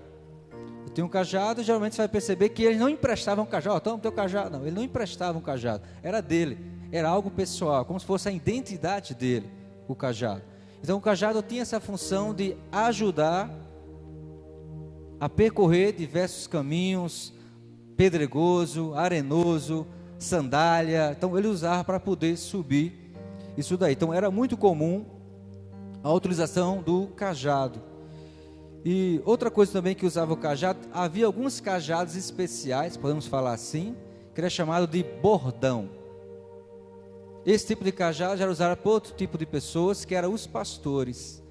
Eu tenho um cajado, geralmente você vai perceber que eles não emprestavam um cajado. Toma o teu cajado. Não, ele não emprestava um cajado, era dele, era algo pessoal, como se fosse a identidade dele, o cajado. Então o cajado tinha essa função de ajudar a percorrer diversos caminhos, pedregoso, arenoso, sandália. Então ele usava para poder subir isso daí. Então era muito comum a utilização do cajado. E outra coisa também que usava o cajado, havia alguns cajados especiais, podemos falar assim, que era chamado de bordão. Esse tipo de cajado já era usado por outro tipo de pessoas, que eram os pastores.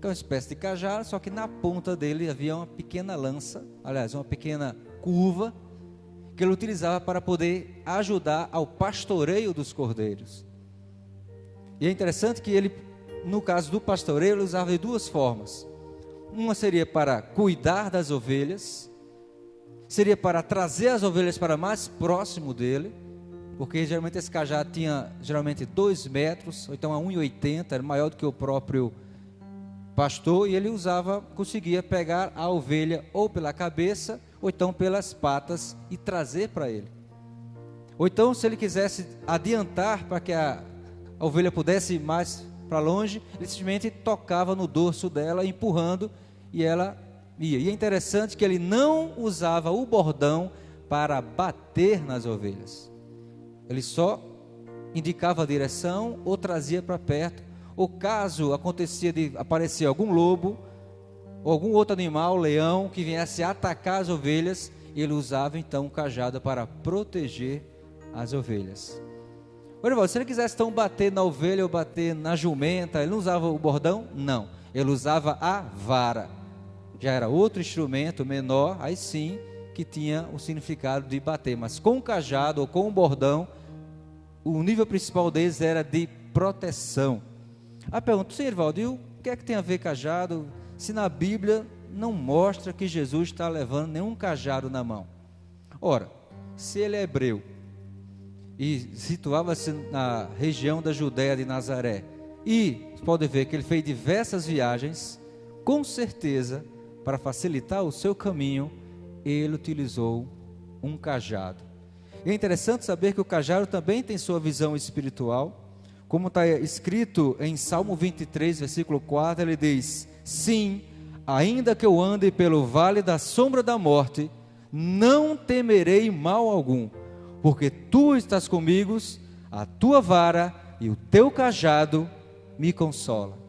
Que é uma espécie de cajado, só que na ponta dele havia uma pequena lança, aliás, uma pequena curva, que ele utilizava para poder ajudar ao pastoreio dos cordeiros. E é interessante que ele, no caso do pastoreio, ele usava de duas formas. Uma seria para cuidar das ovelhas, seria para trazer as ovelhas para mais próximo dele, porque geralmente esse cajado tinha geralmente 2 metros, ou então a 1,80, era maior do que o próprio pastor, e ele conseguia pegar a ovelha ou pela cabeça, ou então pelas patas e trazer para ele. Ou então, se ele quisesse adiantar para que a ovelha pudesse ir mais para longe, ele simplesmente tocava no dorso dela, empurrando, e ela ia. E é interessante que ele não usava o bordão para bater nas ovelhas. Ele só indicava a direção ou trazia para perto, ou caso acontecia de aparecer algum lobo ou algum outro animal, leão, que viesse atacar as ovelhas, ele usava então um cajado para proteger as ovelhas. Olha, se ele quisesse então bater na ovelha ou bater na jumenta, ele não usava o bordão? Não, ele usava a vara. Já era outro instrumento menor, aí sim, que tinha o significado de bater, mas com o cajado ou com o bordão, o nível principal deles era de proteção. A pergunta, senhor Evaldo, e o que é que tem a ver cajado, se na Bíblia não mostra que Jesus está levando nenhum cajado na mão? Ora, se ele é hebreu e situava-se na região da Judéia de Nazaré, e você pode ver que ele fez diversas viagens, com certeza, para facilitar o seu caminho, ele utilizou um cajado. E é interessante saber que o cajado também tem sua visão espiritual, como está escrito em Salmo 23, versículo 4, ele diz: sim, ainda que eu ande pelo vale da sombra da morte, não temerei mal algum, porque tu estás comigo, a tua vara e o teu cajado me consolam.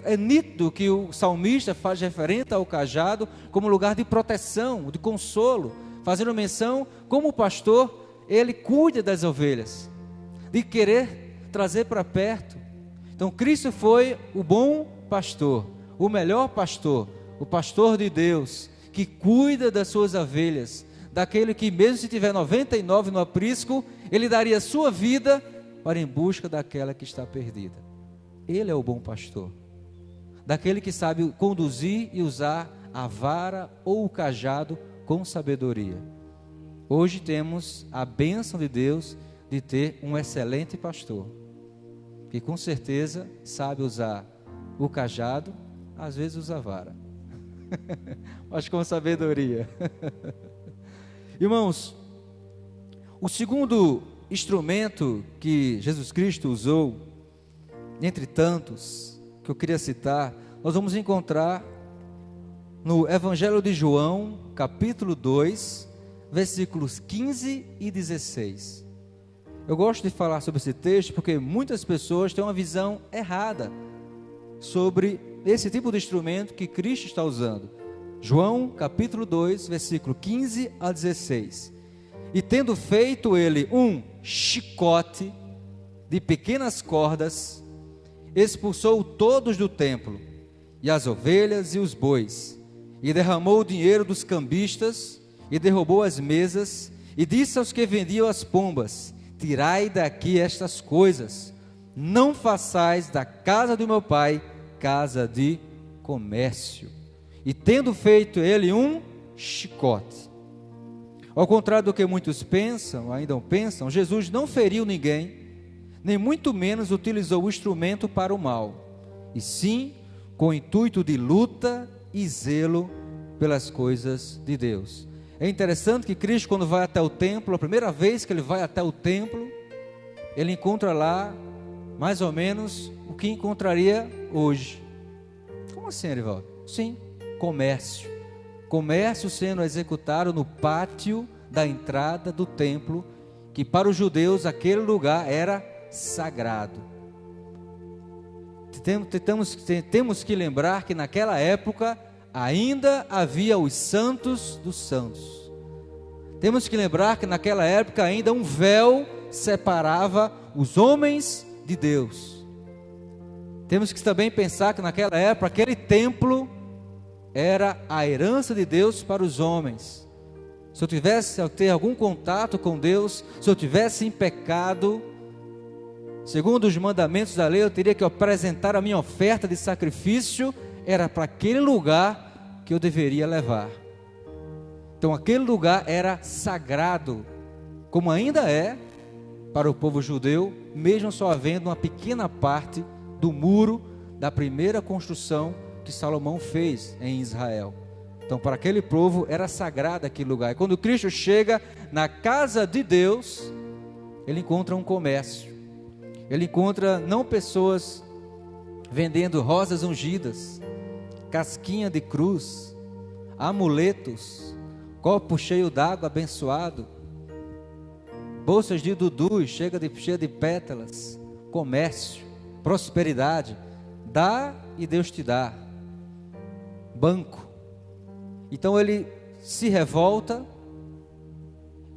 É nítido que o salmista faz referência ao cajado como lugar de proteção, de consolo, fazendo menção como o pastor, ele cuida das ovelhas, de querer trazer para perto. Então Cristo foi o bom pastor, o melhor pastor, o pastor de Deus, que cuida das suas ovelhas, daquele que mesmo se tiver 99 no aprisco, ele daria a sua vida para em busca daquela que está perdida. Ele é o bom pastor, daquele que sabe conduzir e usar a vara ou o cajado com sabedoria. Hoje temos a bênção de Deus de ter um excelente pastor, que com certeza sabe usar o cajado, às vezes usa a vara, mas com sabedoria. Irmãos, o segundo instrumento que Jesus Cristo usou, entre tantos que eu queria citar, nós vamos encontrar no Evangelho de João, capítulo 2, versículos 15 e 16. Eu gosto de falar sobre esse texto porque muitas pessoas têm uma visão errada sobre esse tipo de instrumento que Cristo está usando. João capítulo 2, versículo 15 a 16. E tendo feito ele um chicote de pequenas cordas, expulsou todos do templo, e as ovelhas e os bois, e derramou o dinheiro dos cambistas, e derrubou as mesas, e disse aos que vendiam as pombas: tirai daqui estas coisas, não façais da casa do meu pai casa de comércio. E tendo feito ele um chicote. Ao contrário do que muitos pensam, ainda pensam, Jesus não feriu ninguém, nem muito menos utilizou o instrumento para o mal, e sim com o intuito de luta e zelo pelas coisas de Deus. É interessante que Cristo, quando vai até o templo, a primeira vez que ele vai até o templo, ele encontra lá mais ou menos o que encontraria hoje. Como assim, Erivaldo? Sim, comércio. Comércio sendo executado no pátio da entrada do templo, que para os judeus aquele lugar era sagrado. Temos que lembrar que naquela época ainda havia os santos dos santos. Temos que lembrar que naquela época ainda um véu separava os homens de Deus. Temos que também pensar que naquela época aquele templo era a herança de Deus para os homens. Se eu tivesse a ter algum contato com Deus, se eu tivesse em pecado, segundo os mandamentos da lei, eu teria que apresentar a minha oferta de sacrifício, era para aquele lugar que eu deveria levar. Então aquele lugar era sagrado, como ainda é para o povo judeu, mesmo só havendo uma pequena parte do muro da primeira construção que Salomão fez em Israel. Então para aquele povo era sagrado aquele lugar. E quando Cristo chega na casa de Deus, ele encontra um comércio. Ele encontra não pessoas vendendo rosas ungidas, casquinha de cruz, amuletos, copo cheio d'água abençoado, bolsas de dudu cheia de pétalas. Comércio, prosperidade, dá e Deus te dá. Banco. Então ele se revolta,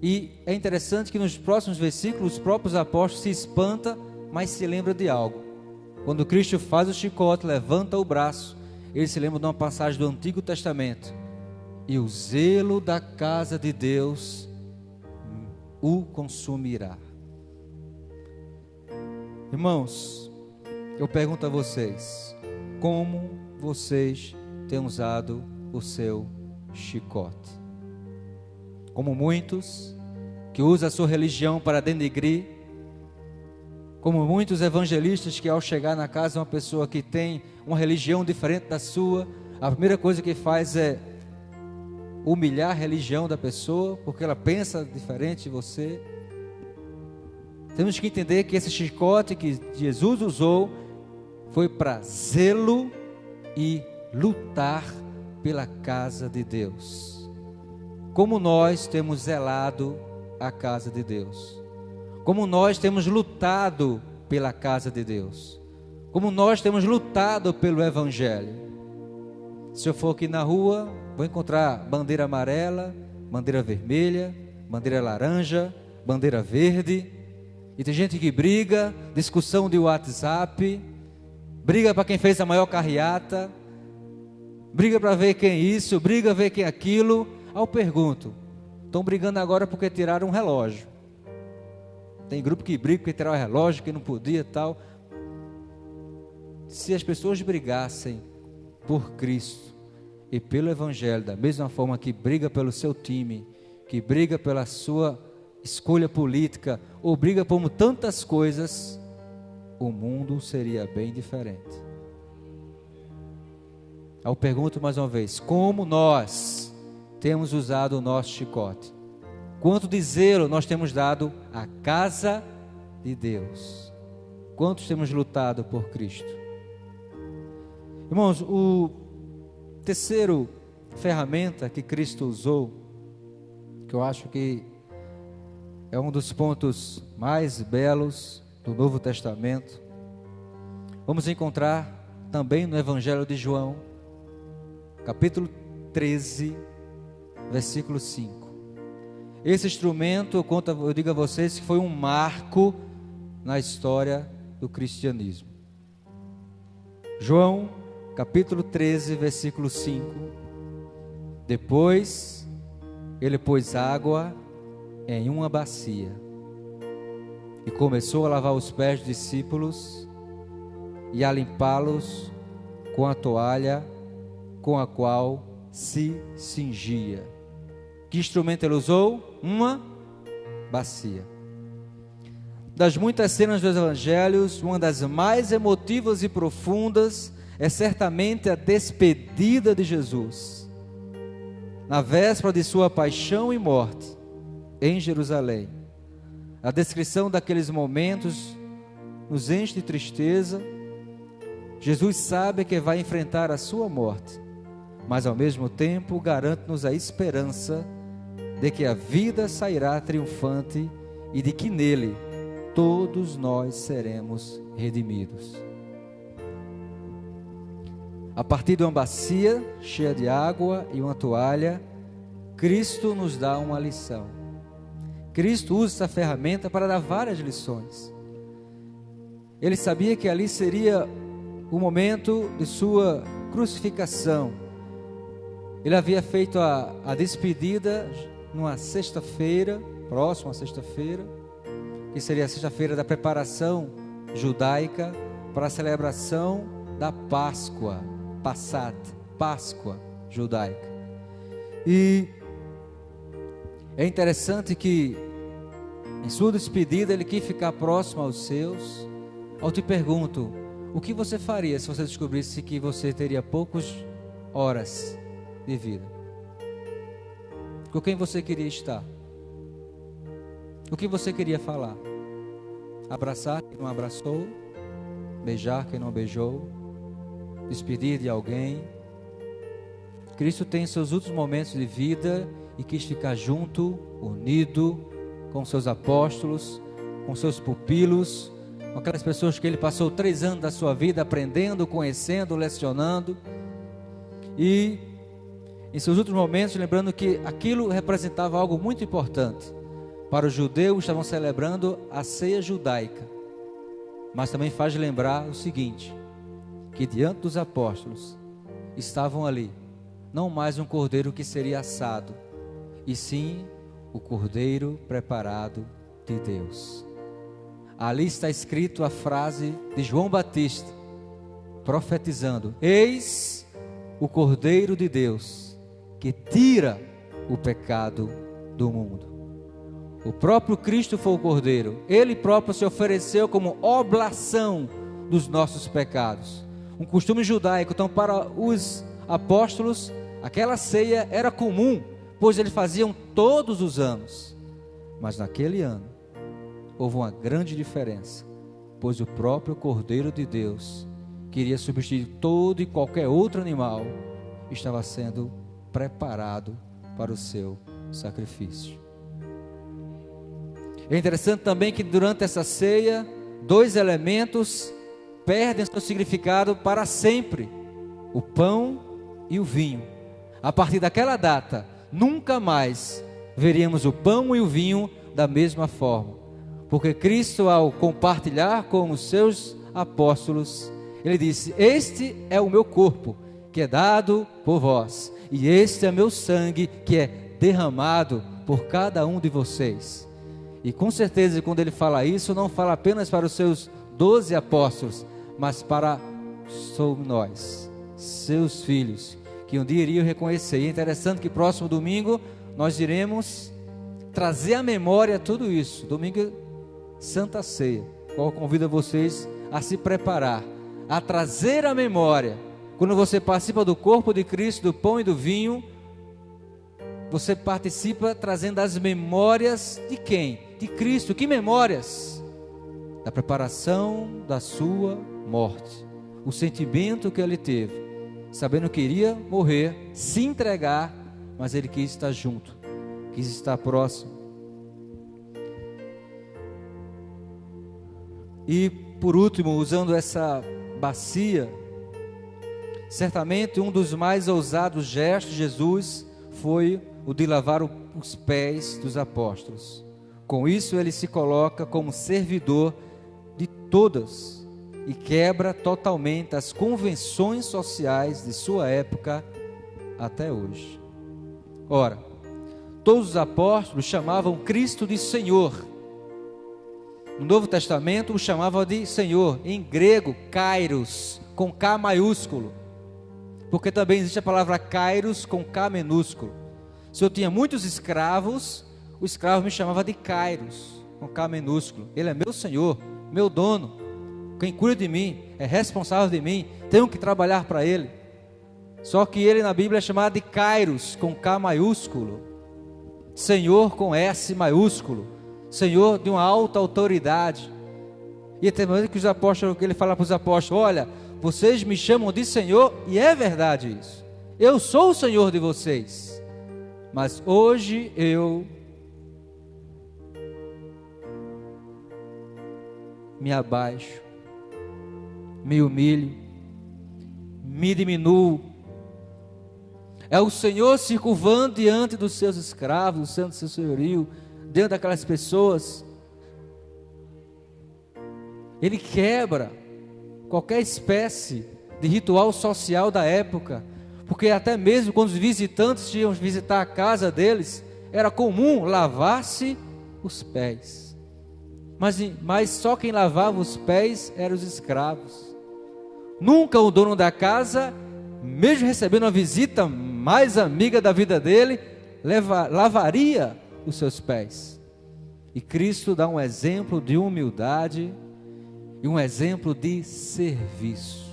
e é interessante que nos próximos versículos os próprios apóstolos se espantam, mas se lembra de algo. Quando Cristo faz o chicote, levanta o braço, ele se lembra de uma passagem do Antigo Testamento: e o zelo da casa de Deus o consumirá. Irmãos, eu pergunto a vocês, como vocês têm usado o seu chicote? Como muitos que usam a sua religião para denegrir, como muitos evangelistas que ao chegar na casa de uma pessoa que tem uma religião diferente da sua, a primeira coisa que faz é humilhar a religião da pessoa, porque ela pensa diferente de você. Temos que entender que esse chicote que Jesus usou foi para zelo e lutar pela casa de Deus. Como nós temos zelado a casa de Deus, como nós temos lutado pela casa de Deus, como nós temos lutado pelo Evangelho. Se eu for aqui na rua, vou encontrar bandeira amarela, bandeira vermelha, bandeira laranja, bandeira verde, e tem gente que briga, discussão de WhatsApp, briga para quem fez a maior carreata, briga para ver quem é isso, briga para ver quem é aquilo. Aí eu pergunto, estão brigando agora porque tiraram um relógio. Tem grupo que briga porque tiraram o relógio, que não podia e tal. Se as pessoas brigassem por Cristo e pelo Evangelho, da mesma forma que briga pelo seu time, que briga pela sua escolha política, ou briga por tantas coisas, o mundo seria bem diferente. Eu pergunto mais uma vez, como nós temos usado o nosso chicote? Quanto de zelo nós temos dado à casa de Deus? Quantos temos lutado por Cristo? Irmãos, o terceiro ferramenta que Cristo usou, que eu acho que é um dos pontos mais belos do Novo Testamento, vamos encontrar também no Evangelho de João, capítulo 13, versículo 5. Esse instrumento, eu digo a vocês, que foi um marco na história do cristianismo. João, capítulo 13, versículo 5. Depois, ele pôs água em uma bacia e começou a lavar os pés dos discípulos e a limpá-los com a toalha com a qual se cingia. Que instrumento ele usou? uma bacia. Das muitas cenas dos evangelhos, uma das mais emotivas e profundas é certamente a despedida de Jesus. Na véspera de sua paixão e morte, em Jerusalém. A descrição daqueles momentos nos enche de tristeza. Jesus sabe que vai enfrentar a sua morte, mas ao mesmo tempo garante-nos a esperança de que a vida sairá triunfante e de que nele todos nós seremos redimidos. A partir de uma bacia cheia de água e uma toalha, Cristo nos dá uma lição. Cristo usa essa ferramenta para dar várias lições. Ele sabia que ali seria o momento de sua crucificação. Ele havia feito a despedida numa sexta-feira, próxima à sexta-feira, que seria a sexta-feira da preparação judaica para a celebração da Páscoa, Passat, Páscoa judaica. E é interessante que em sua despedida ele quis ficar próximo aos seus. Eu te pergunto, o que você faria se você descobrisse que você teria poucas horas de vida? Com quem você queria estar? O que você queria falar? Abraçar quem não abraçou? Beijar quem não beijou? Despedir de alguém? Cristo tem seus últimos momentos de vida e quis ficar junto, unido com seus apóstolos, com seus pupilos, com aquelas pessoas que ele passou 3 anos da sua vida aprendendo, conhecendo, lecionando. E em seus últimos momentos, lembrando que aquilo representava algo muito importante. Para os judeus, estavam celebrando a ceia judaica, mas também faz lembrar o seguinte, que diante dos apóstolos estavam ali não mais um cordeiro que seria assado, e sim o cordeiro preparado de Deus. Ali está escrito a frase de João Batista, profetizando: eis o cordeiro de Deus, que tira o pecado do mundo. O próprio Cristo foi o cordeiro, ele próprio se ofereceu como oblação dos nossos pecados. Um costume judaico. Então, para os apóstolos, aquela ceia era comum, pois eles faziam todos os anos. Mas naquele ano houve uma grande diferença, pois o próprio Cordeiro de Deus queria substituir todo e qualquer outro animal, estava sendo preparado para o seu sacrifício. É interessante também que durante essa ceia, 2 elementos perdem seu significado para sempre: o pão e o vinho. A partir daquela data, nunca mais veríamos o pão e o vinho da mesma forma, porque Cristo, ao compartilhar com os seus apóstolos, ele disse: este é o meu corpo, que é dado por vós, e este é meu sangue, que é derramado por cada um de vocês. E com certeza, quando ele fala isso, não fala apenas para os seus 12 apóstolos, mas para nós, seus filhos, que um dia iriam reconhecer. E é interessante que próximo domingo nós iremos trazer à memória tudo isso. Domingo, Santa Ceia, qual convido vocês a se preparar, a trazer à memória. Quando você participa do corpo de Cristo, do pão e do vinho, você participa trazendo as memórias de quem? De Cristo. Que memórias? Da preparação da sua morte, o sentimento que ele teve, sabendo que iria morrer, se entregar, mas ele quis estar junto, quis estar próximo. E por último, usando essa bacia, certamente um dos mais ousados gestos de Jesus foi o de lavar os pés dos apóstolos. Com isso ele se coloca como servidor de todas e quebra totalmente as convenções sociais de sua época até hoje. Ora, todos os apóstolos chamavam Cristo de Senhor. No Novo Testamento o chamavam de Senhor, em grego, Kairos, com K maiúsculo, porque também existe a palavra Kairos com K minúsculo. Se eu tinha muitos escravos, o escravo me chamava de Kairos, com K minúsculo. Ele é meu senhor, meu dono, quem cuida de mim, é responsável de mim, tenho que trabalhar para ele. Só que ele na Bíblia é chamado de Kairos, com K maiúsculo, Senhor com S maiúsculo, Senhor de uma alta autoridade. E tem momento que ele fala para os apóstolos: olha, vocês me chamam de Senhor, e é verdade isso, eu sou o Senhor de vocês, mas hoje eu me abaixo, me humilho, me diminuo. É o Senhor se curvando diante dos seus escravos, do seu senhorio, diante daquelas pessoas. Ele quebra qualquer espécie de ritual social da época, porque até mesmo quando os visitantes iam visitar a casa deles, era comum lavar-se os pés. Mas só quem lavava os pés eram os escravos. Nunca o dono da casa, mesmo recebendo uma visita mais amiga da vida dele, lavaria os seus pés. E Cristo dá um exemplo de humildade e um exemplo de serviço.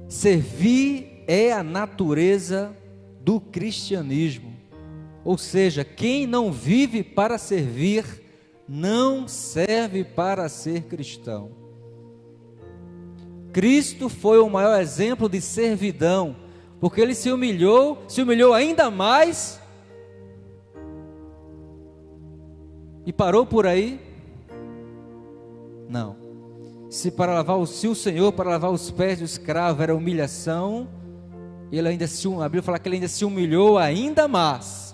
Servir é a natureza do cristianismo. Ou seja, quem não vive para servir, não serve para ser cristão. Cristo foi o maior exemplo de servidão, porque ele se humilhou ainda mais, e parou por aí? Não. Se o Senhor para lavar os pés do escravo era humilhação, a Bíblia fala que ele ainda se humilhou ainda mais,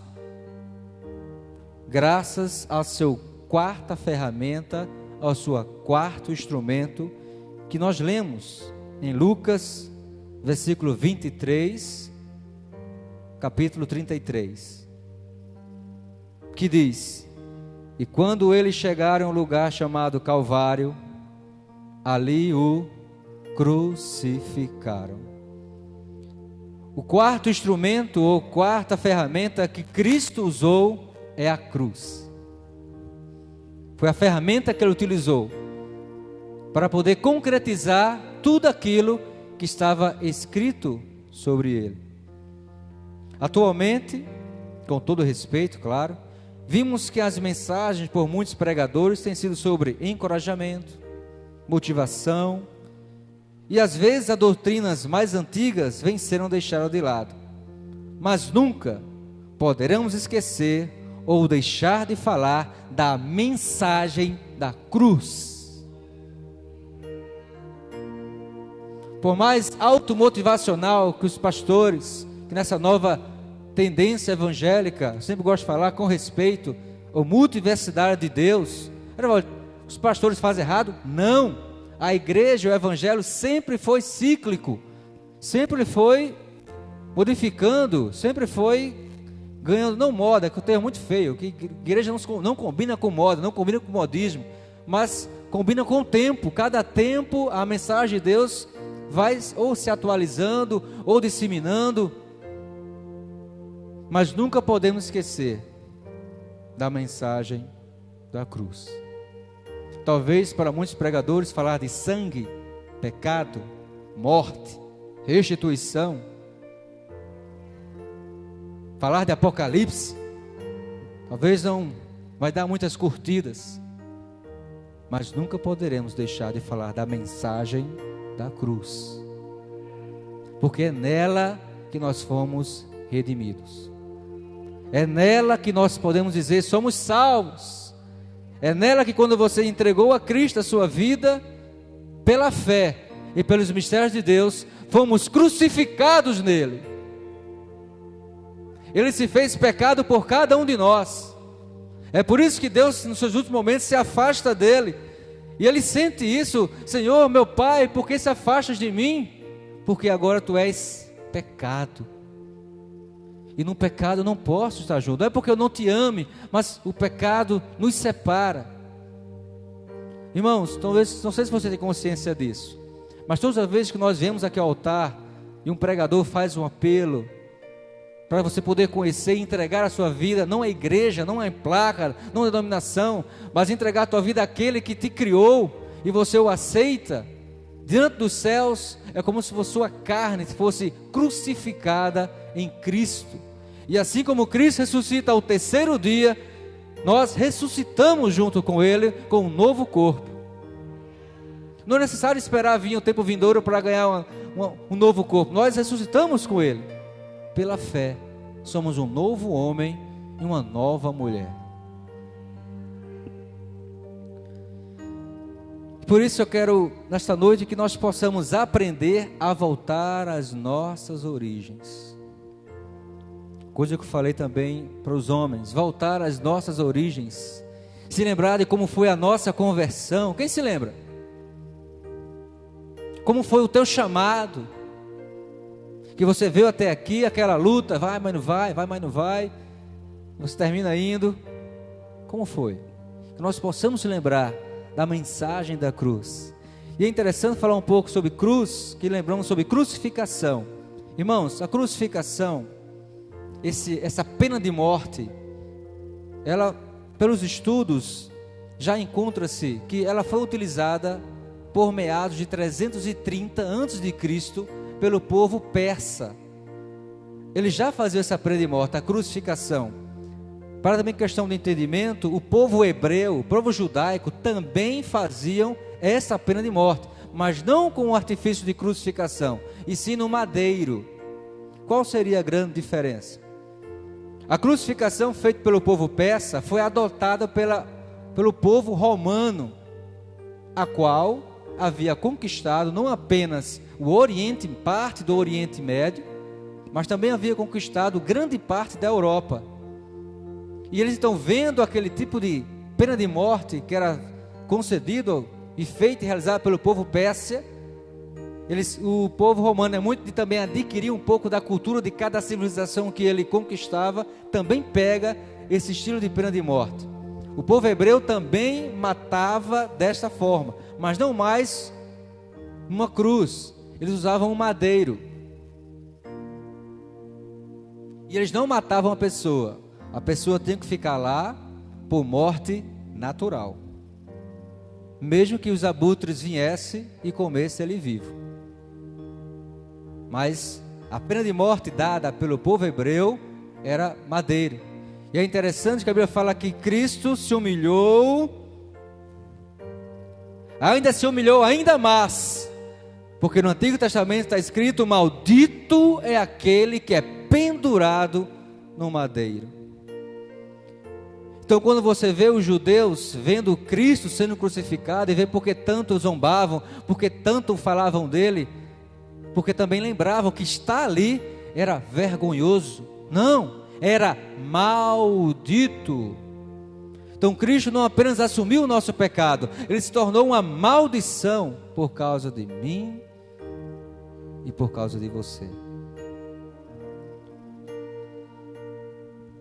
graças à sua quarta ferramenta, ao seu quarto instrumento, que nós lemos em Lucas, versículo 23, capítulo 33, que diz: e quando eles chegaram a um lugar chamado Calvário, ali o crucificaram. O quarto instrumento ou quarta ferramenta que Cristo usou é a cruz. Foi a ferramenta que ele utilizou para poder concretizar tudo aquilo que estava escrito sobre ele. Atualmente, com todo respeito, claro, vimos que as mensagens por muitos pregadores têm sido sobre encorajamento, motivação, e às vezes as doutrinas mais antigas venceram deixaram de lado. Mas nunca poderemos esquecer ou deixar de falar da mensagem da cruz. Por mais automotivacional que os pastores, que nessa nova tendência evangélica, eu sempre gosto de falar com respeito, ou multiversidade de Deus, os pastores fazem errado? Não, a igreja, o evangelho sempre foi cíclico, sempre foi modificando, sempre foi ganhando, não moda, que o termo é muito feio, que igreja não combina com moda, não combina com modismo, mas combina com o tempo. Cada tempo a mensagem de Deus vai ou se atualizando ou disseminando, mas nunca podemos esquecer da mensagem da cruz. Talvez para muitos pregadores falar de sangue, pecado, morte, restituição, falar de Apocalipse, talvez não vai dar muitas curtidas, mas nunca poderemos deixar de falar da mensagem da cruz, porque é nela que nós fomos redimidos, é nela que nós podemos dizer somos salvos, é nela que quando você entregou a Cristo a sua vida, pela fé e pelos mistérios de Deus, fomos crucificados nele. Ele se fez pecado por cada um de nós. É por isso que Deus nos seus últimos momentos se afasta dele, e ele sente isso: Senhor, meu Pai, por que se afastas de mim? Porque agora tu és pecado, e no pecado eu não posso estar junto. Não é porque eu não te ame, mas o pecado nos separa. Irmãos, talvez, não sei se você tem consciência disso, mas todas as vezes que nós vemos aqui ao altar e um pregador faz um apelo, para você poder conhecer e entregar a sua vida, não à igreja, não à placa, não à denominação, mas entregar a tua vida àquele que te criou, e você o aceita, diante dos céus, é como se a sua carne fosse crucificada em Cristo. E assim como Cristo ressuscita ao terceiro dia, nós ressuscitamos junto com Ele, com um novo corpo. Não é necessário esperar vir o tempo vindouro para ganhar um novo corpo. Nós ressuscitamos com Ele. Pela fé, somos um novo homem e uma nova mulher. Por isso eu quero, nesta noite, que nós possamos aprender a voltar às nossas origens. Coisa que eu falei também para os homens, voltar às nossas origens. Se lembrar de como foi a nossa conversão. Quem se lembra? Como foi o teu chamado? Que você veio até aqui, aquela luta, vai, mas não vai, vai, mas não vai. Você termina indo. Como foi? Que nós possamos se lembrar da mensagem da cruz. E é interessante falar um pouco sobre cruz, que lembramos sobre crucificação. Irmãos, a crucificação, essa pena de morte, ela, pelos estudos, já encontra-se que ela foi utilizada por meados de 330 a.C. pelo povo persa. Ele já fazia essa pena de morte, a crucificação. Para também questão de entendimento, o povo hebreu, o povo judaico também faziam essa pena de morte, mas não com o artifício de crucificação, e sim no madeiro. Qual seria a grande diferença? A crucificação feita pelo povo persa foi adotada pelo povo romano, a qual havia conquistado não apenas o Oriente, parte do Oriente Médio, mas também havia conquistado grande parte da Europa. E eles estão vendo aquele tipo de pena de morte que era concedido e feito e realizado pelo povo persa. O povo romano é muito de também adquirir um pouco da cultura de cada civilização que ele conquistava, também pega esse estilo de pena de morte. O povo hebreu também matava desta forma, mas não mais uma cruz, eles usavam um madeiro. E eles não matavam a pessoa tinha que ficar lá por morte natural, mesmo que os abutres viessem e comessem ele vivo. Mas a pena de morte dada pelo povo hebreu era madeiro. E é interessante que a Bíblia fala que Cristo se humilhou, ainda se humilhou ainda mais, porque no Antigo Testamento está escrito: maldito é aquele que é pendurado no madeiro. Então, quando você vê os judeus vendo Cristo sendo crucificado, e vê porque tanto zombavam, porque tanto falavam dele, porque também lembravam que estar ali era vergonhoso. Não, era maldito. Então Cristo não apenas assumiu o nosso pecado, ele se tornou uma maldição por causa de mim e por causa de você.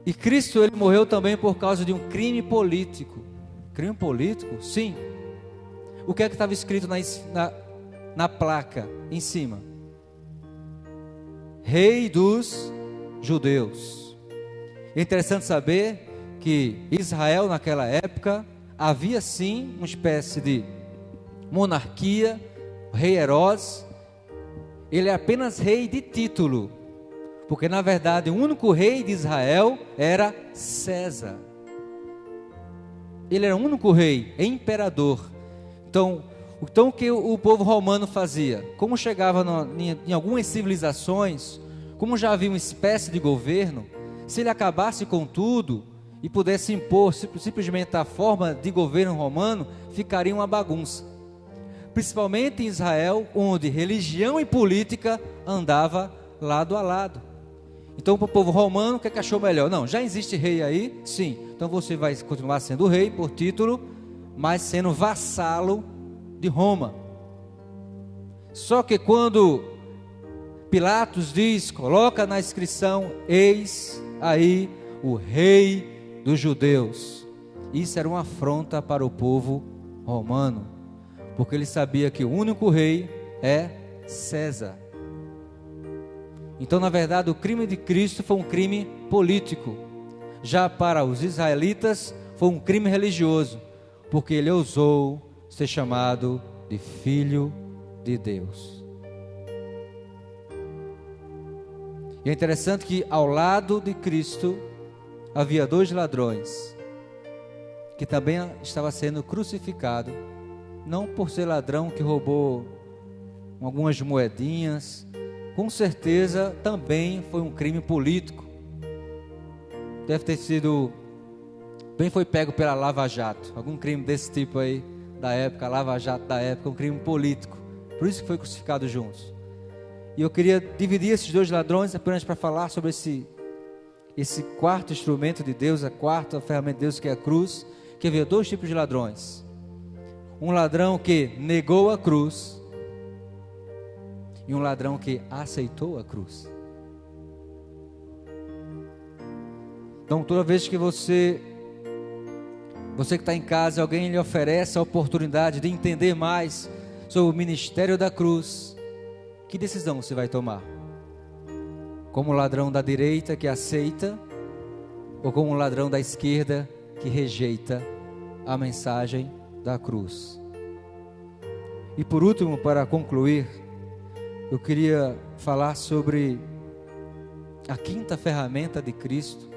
E Cristo, ele morreu também por causa de um crime político. Crime político? Sim. O que é que estava escrito na placa em cima? Rei dos judeus. É interessante saber que Israel naquela época havia sim uma espécie de monarquia. O rei Herodes, ele é apenas rei de título, porque na verdade o único rei de Israel era César. Ele era o único rei, imperador. Então o que o povo romano fazia? Como chegava em algumas civilizações, como já havia uma espécie de governo, se ele acabasse com tudo e pudesse impor simplesmente a forma de governo romano, ficaria uma bagunça. Principalmente em Israel, onde religião e política andava lado a lado. Então, para o povo romano, o que achou melhor? Não, já existe rei aí? Sim. Então você vai continuar sendo rei por título, mas sendo vassalo de Roma. Só que quando Pilatos diz, coloca na inscrição: eis aí o rei dos judeus. Isso era uma afronta para o povo romano, porque ele sabia que o único rei é César. Então, na verdade, o crime de Cristo foi um crime político. Já para os israelitas, foi um crime religioso, porque ele ousou ser chamado de Filho de Deus. E é interessante que ao lado de Cristo havia 2 ladrões, que também estava sendo crucificado, não por ser ladrão que roubou algumas moedinhas, com certeza também foi um crime político. Deve ter sido, bem foi pego pela Lava Jato, algum crime desse tipo aí da época, Lava Jato da época, um crime político. Por isso que foi crucificado juntos. E eu queria dividir esses 2 ladrões apenas para falar sobre esse quarto instrumento de Deus, a quarta ferramenta de Deus, que é a cruz. Que havia 2 tipos de ladrões: um ladrão que negou a cruz e um ladrão que aceitou a cruz. Então, toda vez que você que está em casa, alguém lhe oferece a oportunidade de entender mais sobre o ministério da cruz, que decisão você vai tomar? Como o ladrão da direita que aceita, ou como o ladrão da esquerda que rejeita a mensagem da cruz? E por último, para concluir, eu queria falar sobre a quinta ferramenta de Cristo,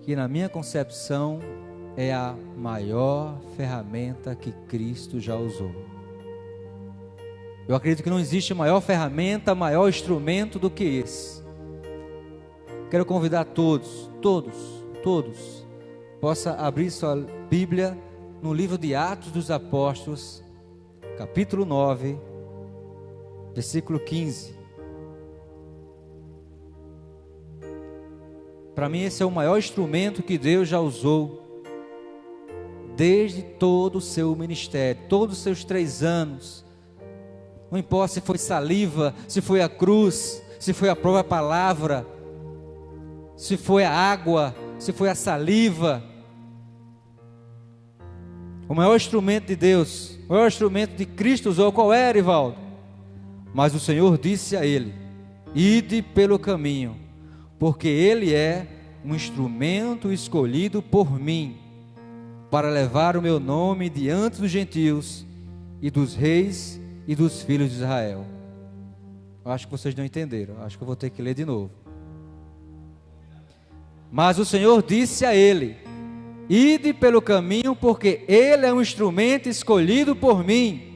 que na minha concepção é a maior ferramenta que Cristo já usou. Eu acredito que não existe maior ferramenta, maior instrumento do que esse. Quero convidar todos, possa abrir sua Bíblia no livro de Atos dos Apóstolos, capítulo 9, versículo 15. Para mim esse é o maior instrumento que Deus já usou desde todo o seu ministério, todos os seus 3 anos. Não importa se foi saliva, se foi a cruz, se foi a própria palavra, se foi a água, se foi a saliva. O maior instrumento de Deus, o maior instrumento de Cristo usou, qual é, Erivaldo? Mas o Senhor disse a ele: ide pelo caminho, porque ele é um instrumento escolhido por mim, para levar o meu nome diante dos gentios e dos reis e dos filhos de Israel. Eu acho que vocês não entenderam, acho que eu vou ter que ler de novo. Mas o Senhor disse a ele: ide pelo caminho, porque ele é um instrumento escolhido por mim,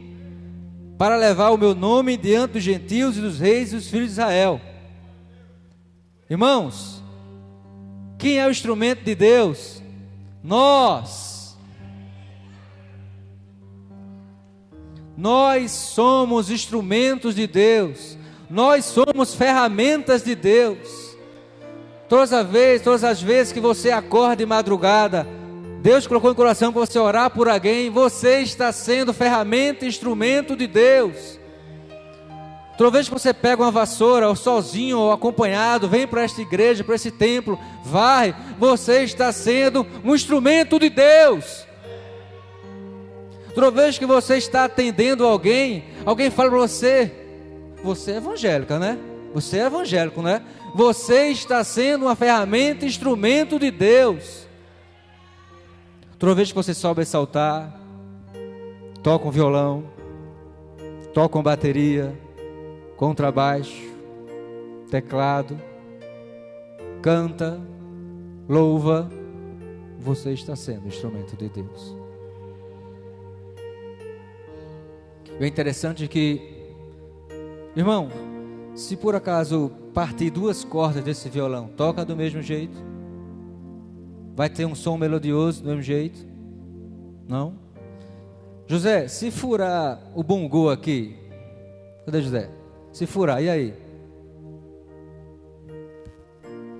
para levar o meu nome diante dos gentios e dos reis e dos filhos de Israel. Irmãos, quem é o instrumento de Deus? Nós somos instrumentos de Deus, nós somos ferramentas de Deus. Todas as vezes que você acorda de madrugada, Deus colocou no coração para você orar por alguém, você está sendo ferramenta, instrumento de Deus. Toda vez que você pega uma vassoura, ou sozinho ou acompanhado, vem para esta igreja, para esse templo, vai, você está sendo um instrumento de Deus. Toda vez que você está atendendo alguém fala para você: você é evangélica, né? Você é evangélico, né? Você está sendo uma ferramenta, instrumento de Deus. Toda vez que você sobe esse altar, toca um violão, toca uma bateria, contrabaixo, teclado, canta, louva, você está sendo instrumento de Deus. E é interessante que, irmão, se por acaso partir 2 cordas desse violão, toca do mesmo jeito? Vai ter um som melodioso do mesmo jeito? Não? José, se furar o bongo aqui, cadê José? Se furar, e aí?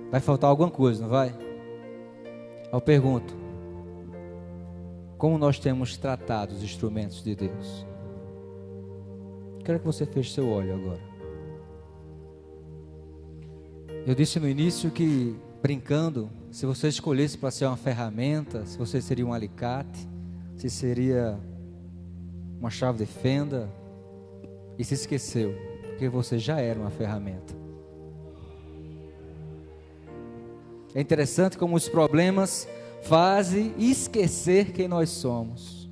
Vai faltar alguma coisa, não vai? Eu pergunto: como nós temos tratado os instrumentos de Deus? Quero que você feche seu olho agora. Eu disse no início que, brincando, se você escolhesse para ser uma ferramenta, se você seria um alicate, se seria uma chave de fenda, e se esqueceu, porque você já era uma ferramenta. É interessante como os problemas fazem esquecer quem nós somos.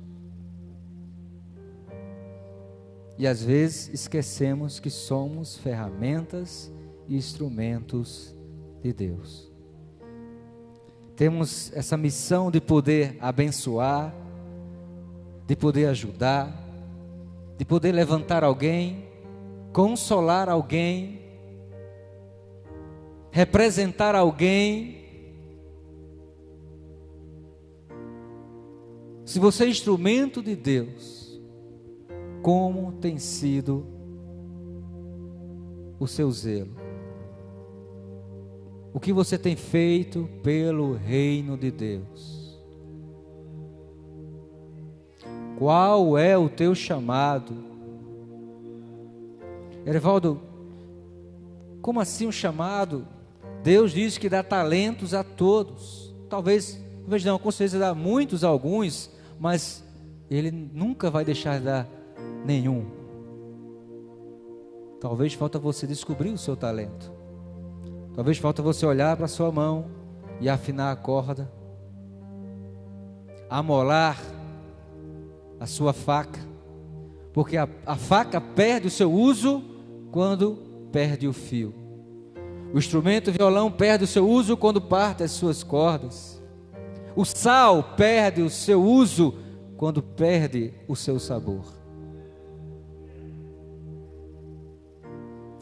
E às vezes esquecemos que somos ferramentas e instrumentos de Deus. Temos essa missão de poder abençoar, de poder ajudar, de poder levantar alguém, consolar alguém, representar alguém. Se você é instrumento de Deus, como tem sido o seu zelo? O que você tem feito pelo reino de Deus? Qual é o teu chamado? Erivaldo, como assim um chamado? Deus diz que dá talentos a todos. Talvez não, com certeza dá muitos a alguns, mas Ele nunca vai deixar de dar nenhum. Talvez falta você descobrir o seu talento. Talvez falta você olhar para a sua mão e afinar a corda, amolar a sua faca, porque a faca perde o seu uso quando perde o fio. O instrumento violão perde o seu uso quando parte as suas cordas. O sal perde o seu uso quando perde o seu sabor.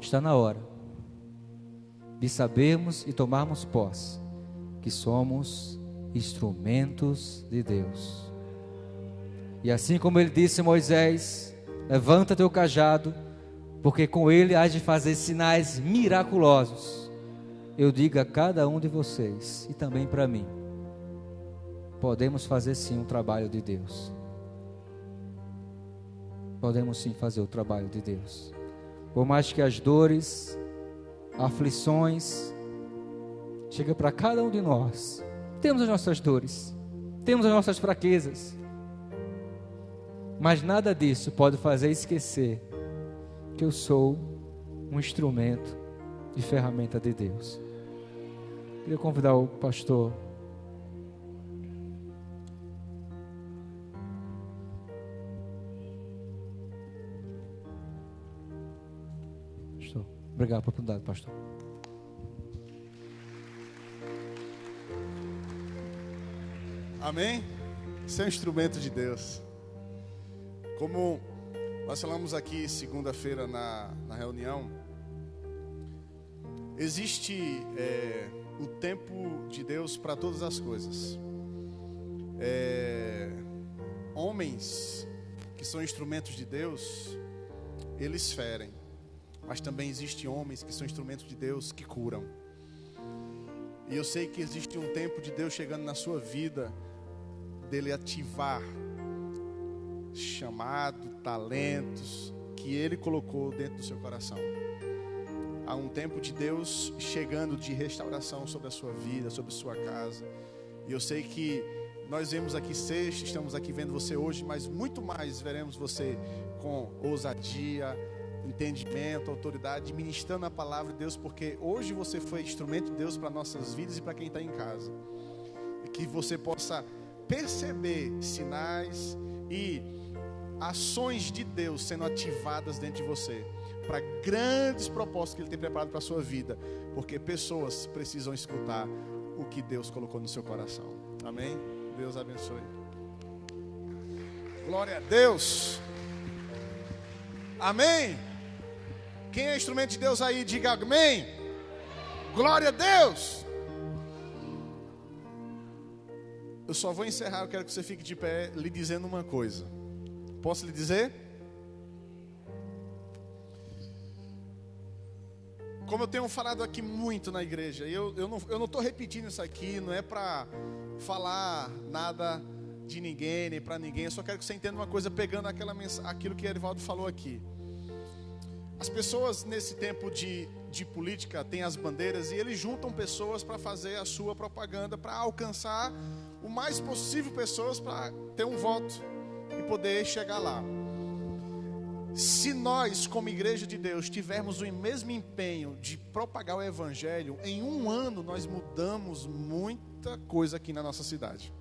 Está na hora de sabermos e tomarmos posse que somos instrumentos de Deus. E assim como Ele disse a Moisés: levanta teu cajado, porque com ele há de fazer sinais miraculosos. Eu digo a cada um de vocês, e também para mim, podemos fazer sim um trabalho de Deus. Podemos sim fazer o trabalho de Deus. Por mais que as dores, aflições, chega para cada um de nós. Temos as nossas dores, temos as nossas fraquezas, mas nada disso pode fazer esquecer que eu sou um instrumento e ferramenta de Deus. Queria convidar o pastor. Obrigado pela oportunidade, pastor. Amém? Você é um instrumento de Deus. Como nós falamos aqui segunda-feira na reunião, existe o tempo de Deus para todas as coisas. Homens que são instrumentos de Deus, eles ferem. Mas também existem homens que são instrumentos de Deus que curam. E eu sei que existe um tempo de Deus chegando na sua vida, dele ativar chamado, talentos que Ele colocou dentro do seu coração. Há um tempo de Deus chegando de restauração sobre a sua vida, sobre a sua casa. E eu sei que nós vemos aqui sexta, estamos aqui vendo você hoje, mas muito mais veremos você com ousadia, entendimento, autoridade, ministrando a palavra de Deus, porque hoje você foi instrumento de Deus para nossas vidas e para quem está em casa. E que você possa perceber sinais e ações de Deus sendo ativadas dentro de você, para grandes propósitos que Ele tem preparado para a sua vida, porque pessoas precisam escutar o que Deus colocou no seu coração. Amém? Deus abençoe. Glória a Deus. Amém? Quem é instrumento de Deus aí, diga amém. Glória a Deus. Eu só vou encerrar, eu quero que você fique de pé lhe dizendo uma coisa. Posso lhe dizer? Como eu tenho falado aqui muito na igreja, eu não estou repetindo isso aqui, não é para falar nada de ninguém, nem para ninguém. Eu só quero que você entenda uma coisa, pegando aquilo que Erivaldo falou aqui. As pessoas nesse tempo de política têm as bandeiras e eles juntam pessoas para fazer a sua propaganda, para alcançar o mais possível pessoas para ter um voto e poder chegar lá. Se nós, como igreja de Deus, tivermos o mesmo empenho de propagar o evangelho, em um ano nós mudamos muita coisa aqui na nossa cidade.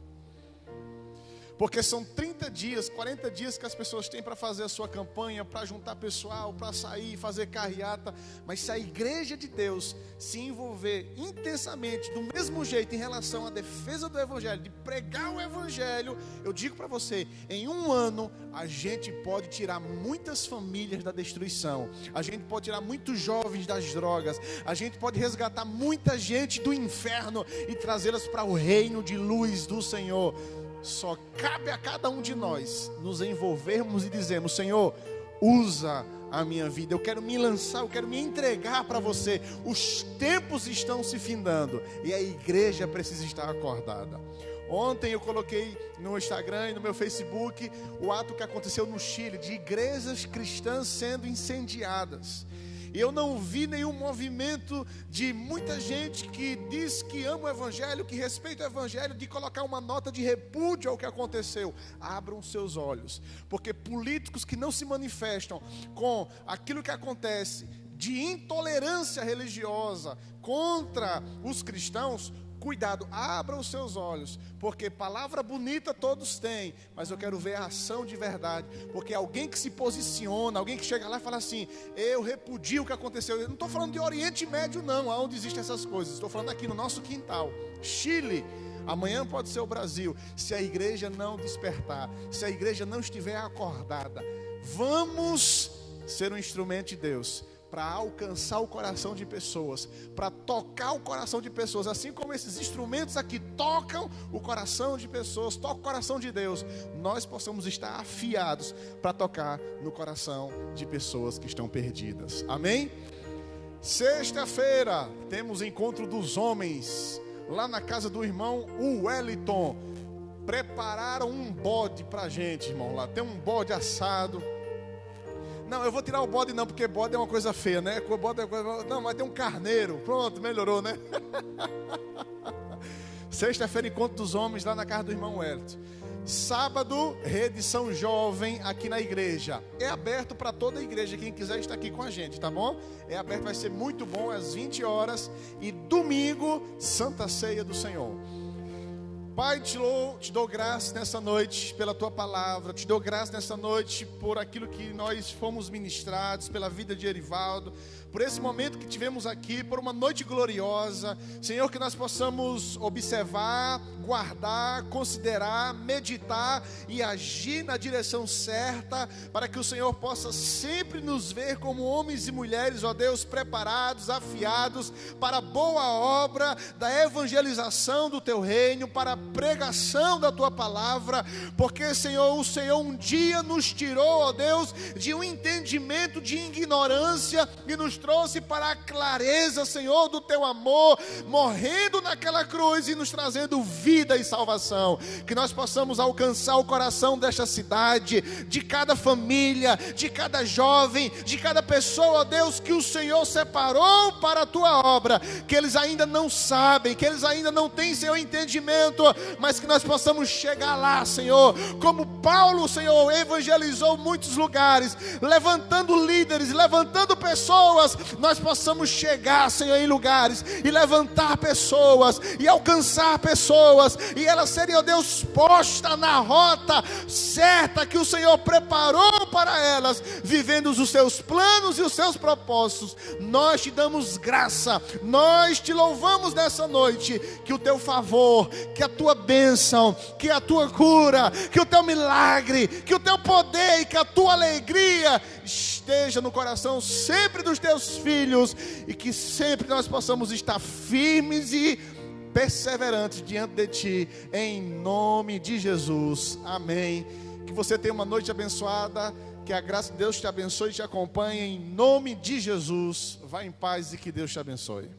Porque são 30 dias, 40 dias que as pessoas têm para fazer a sua campanha, para juntar pessoal, para sair, fazer carreata. Mas se a igreja de Deus se envolver intensamente, do mesmo jeito, em relação à defesa do evangelho, de pregar o evangelho, eu digo para você, em um ano, a gente pode tirar muitas famílias da destruição. A gente pode tirar muitos jovens das drogas. A gente pode resgatar muita gente do inferno e trazê-las para o reino de luz do Senhor. Só cabe a cada um de nós nos envolvermos e dizermos: Senhor, usa a minha vida, eu quero me lançar, eu quero me entregar para você. Os tempos estão se findando e a igreja precisa estar acordada. Ontem eu coloquei no Instagram e no meu Facebook o ato que aconteceu no Chile, de igrejas cristãs sendo incendiadas. Eu não vi nenhum movimento de muita gente que diz que ama o evangelho, que respeita o evangelho, de colocar uma nota de repúdio ao que aconteceu. Abram seus olhos, porque políticos que não se manifestam com aquilo que acontece de intolerância religiosa contra os cristãos, cuidado, abra os seus olhos, porque palavra bonita todos têm, mas eu quero ver a ação de verdade, porque alguém que se posiciona, alguém que chega lá e fala assim: eu repudio o que aconteceu. Eu não estou falando de Oriente Médio não, onde existem essas coisas, estou falando aqui no nosso quintal, Chile. Amanhã pode ser o Brasil. Se a igreja não despertar, se a igreja não estiver acordada, vamos ser um instrumento de Deus para alcançar o coração de pessoas, para tocar o coração de pessoas, assim como esses instrumentos aqui tocam o coração de pessoas, tocam o coração de Deus, nós possamos estar afiados para tocar no coração de pessoas que estão perdidas. Amém? Sexta-feira temos encontro dos homens lá na casa do irmão Wellington. Prepararam um bode pra gente, irmão. Lá tem um bode assado. Não, eu vou tirar o bode não, porque bode é uma coisa feia, né? Bode é coisa... Não, mas tem um carneiro. Pronto, melhorou, né? Sexta-feira, encontro dos homens lá na casa do irmão Wellington. Sábado, rede São Jovem aqui na igreja. É aberto para toda a igreja, quem quiser estar aqui com a gente, tá bom? É aberto, vai ser muito bom, às 20 horas. E domingo, Santa Ceia do Senhor. Pai, te dou graça nessa noite pela Tua palavra, te dou graça nessa noite por aquilo que nós fomos ministrados, pela vida de Erivaldo, por esse momento que tivemos aqui, por uma noite gloriosa. Senhor, que nós possamos observar, guardar, considerar, meditar e agir na direção certa, para que o Senhor possa sempre nos ver como homens e mulheres, ó Deus, preparados, afiados para a boa obra da evangelização do Teu reino, para a pregação da Tua palavra, porque, Senhor, o Senhor um dia nos tirou, ó Deus, de um entendimento de ignorância e nos trouxe para a clareza, Senhor, do Teu amor, morrendo naquela cruz e nos trazendo vida e salvação. Que nós possamos alcançar o coração desta cidade, de cada família, de cada jovem, de cada pessoa, ó Deus, que o Senhor separou para a Tua obra, que eles ainda não sabem, que eles ainda não têm seu entendimento, mas que nós possamos chegar lá, Senhor, como Paulo, Senhor, evangelizou muitos lugares, levantando líderes, levantando pessoas. Nós possamos chegar, Senhor, em lugares e levantar pessoas e alcançar pessoas, e elas serem, ó Deus, postas na rota certa que o Senhor preparou para elas, vivendo os Seus planos e os Seus propósitos. Nós te damos graça, nós te louvamos nessa noite, que o Teu favor, que a Tua bênção, que a Tua cura, que o Teu milagre, que o Teu poder e que a Tua alegria esteja no coração sempre dos Teus filhos, e que sempre nós possamos estar firmes e perseverantes diante de Ti, em nome de Jesus, amém. Que você tenha uma noite abençoada, que a graça de Deus te abençoe e te acompanhe, em nome de Jesus. Vá em paz e que Deus te abençoe.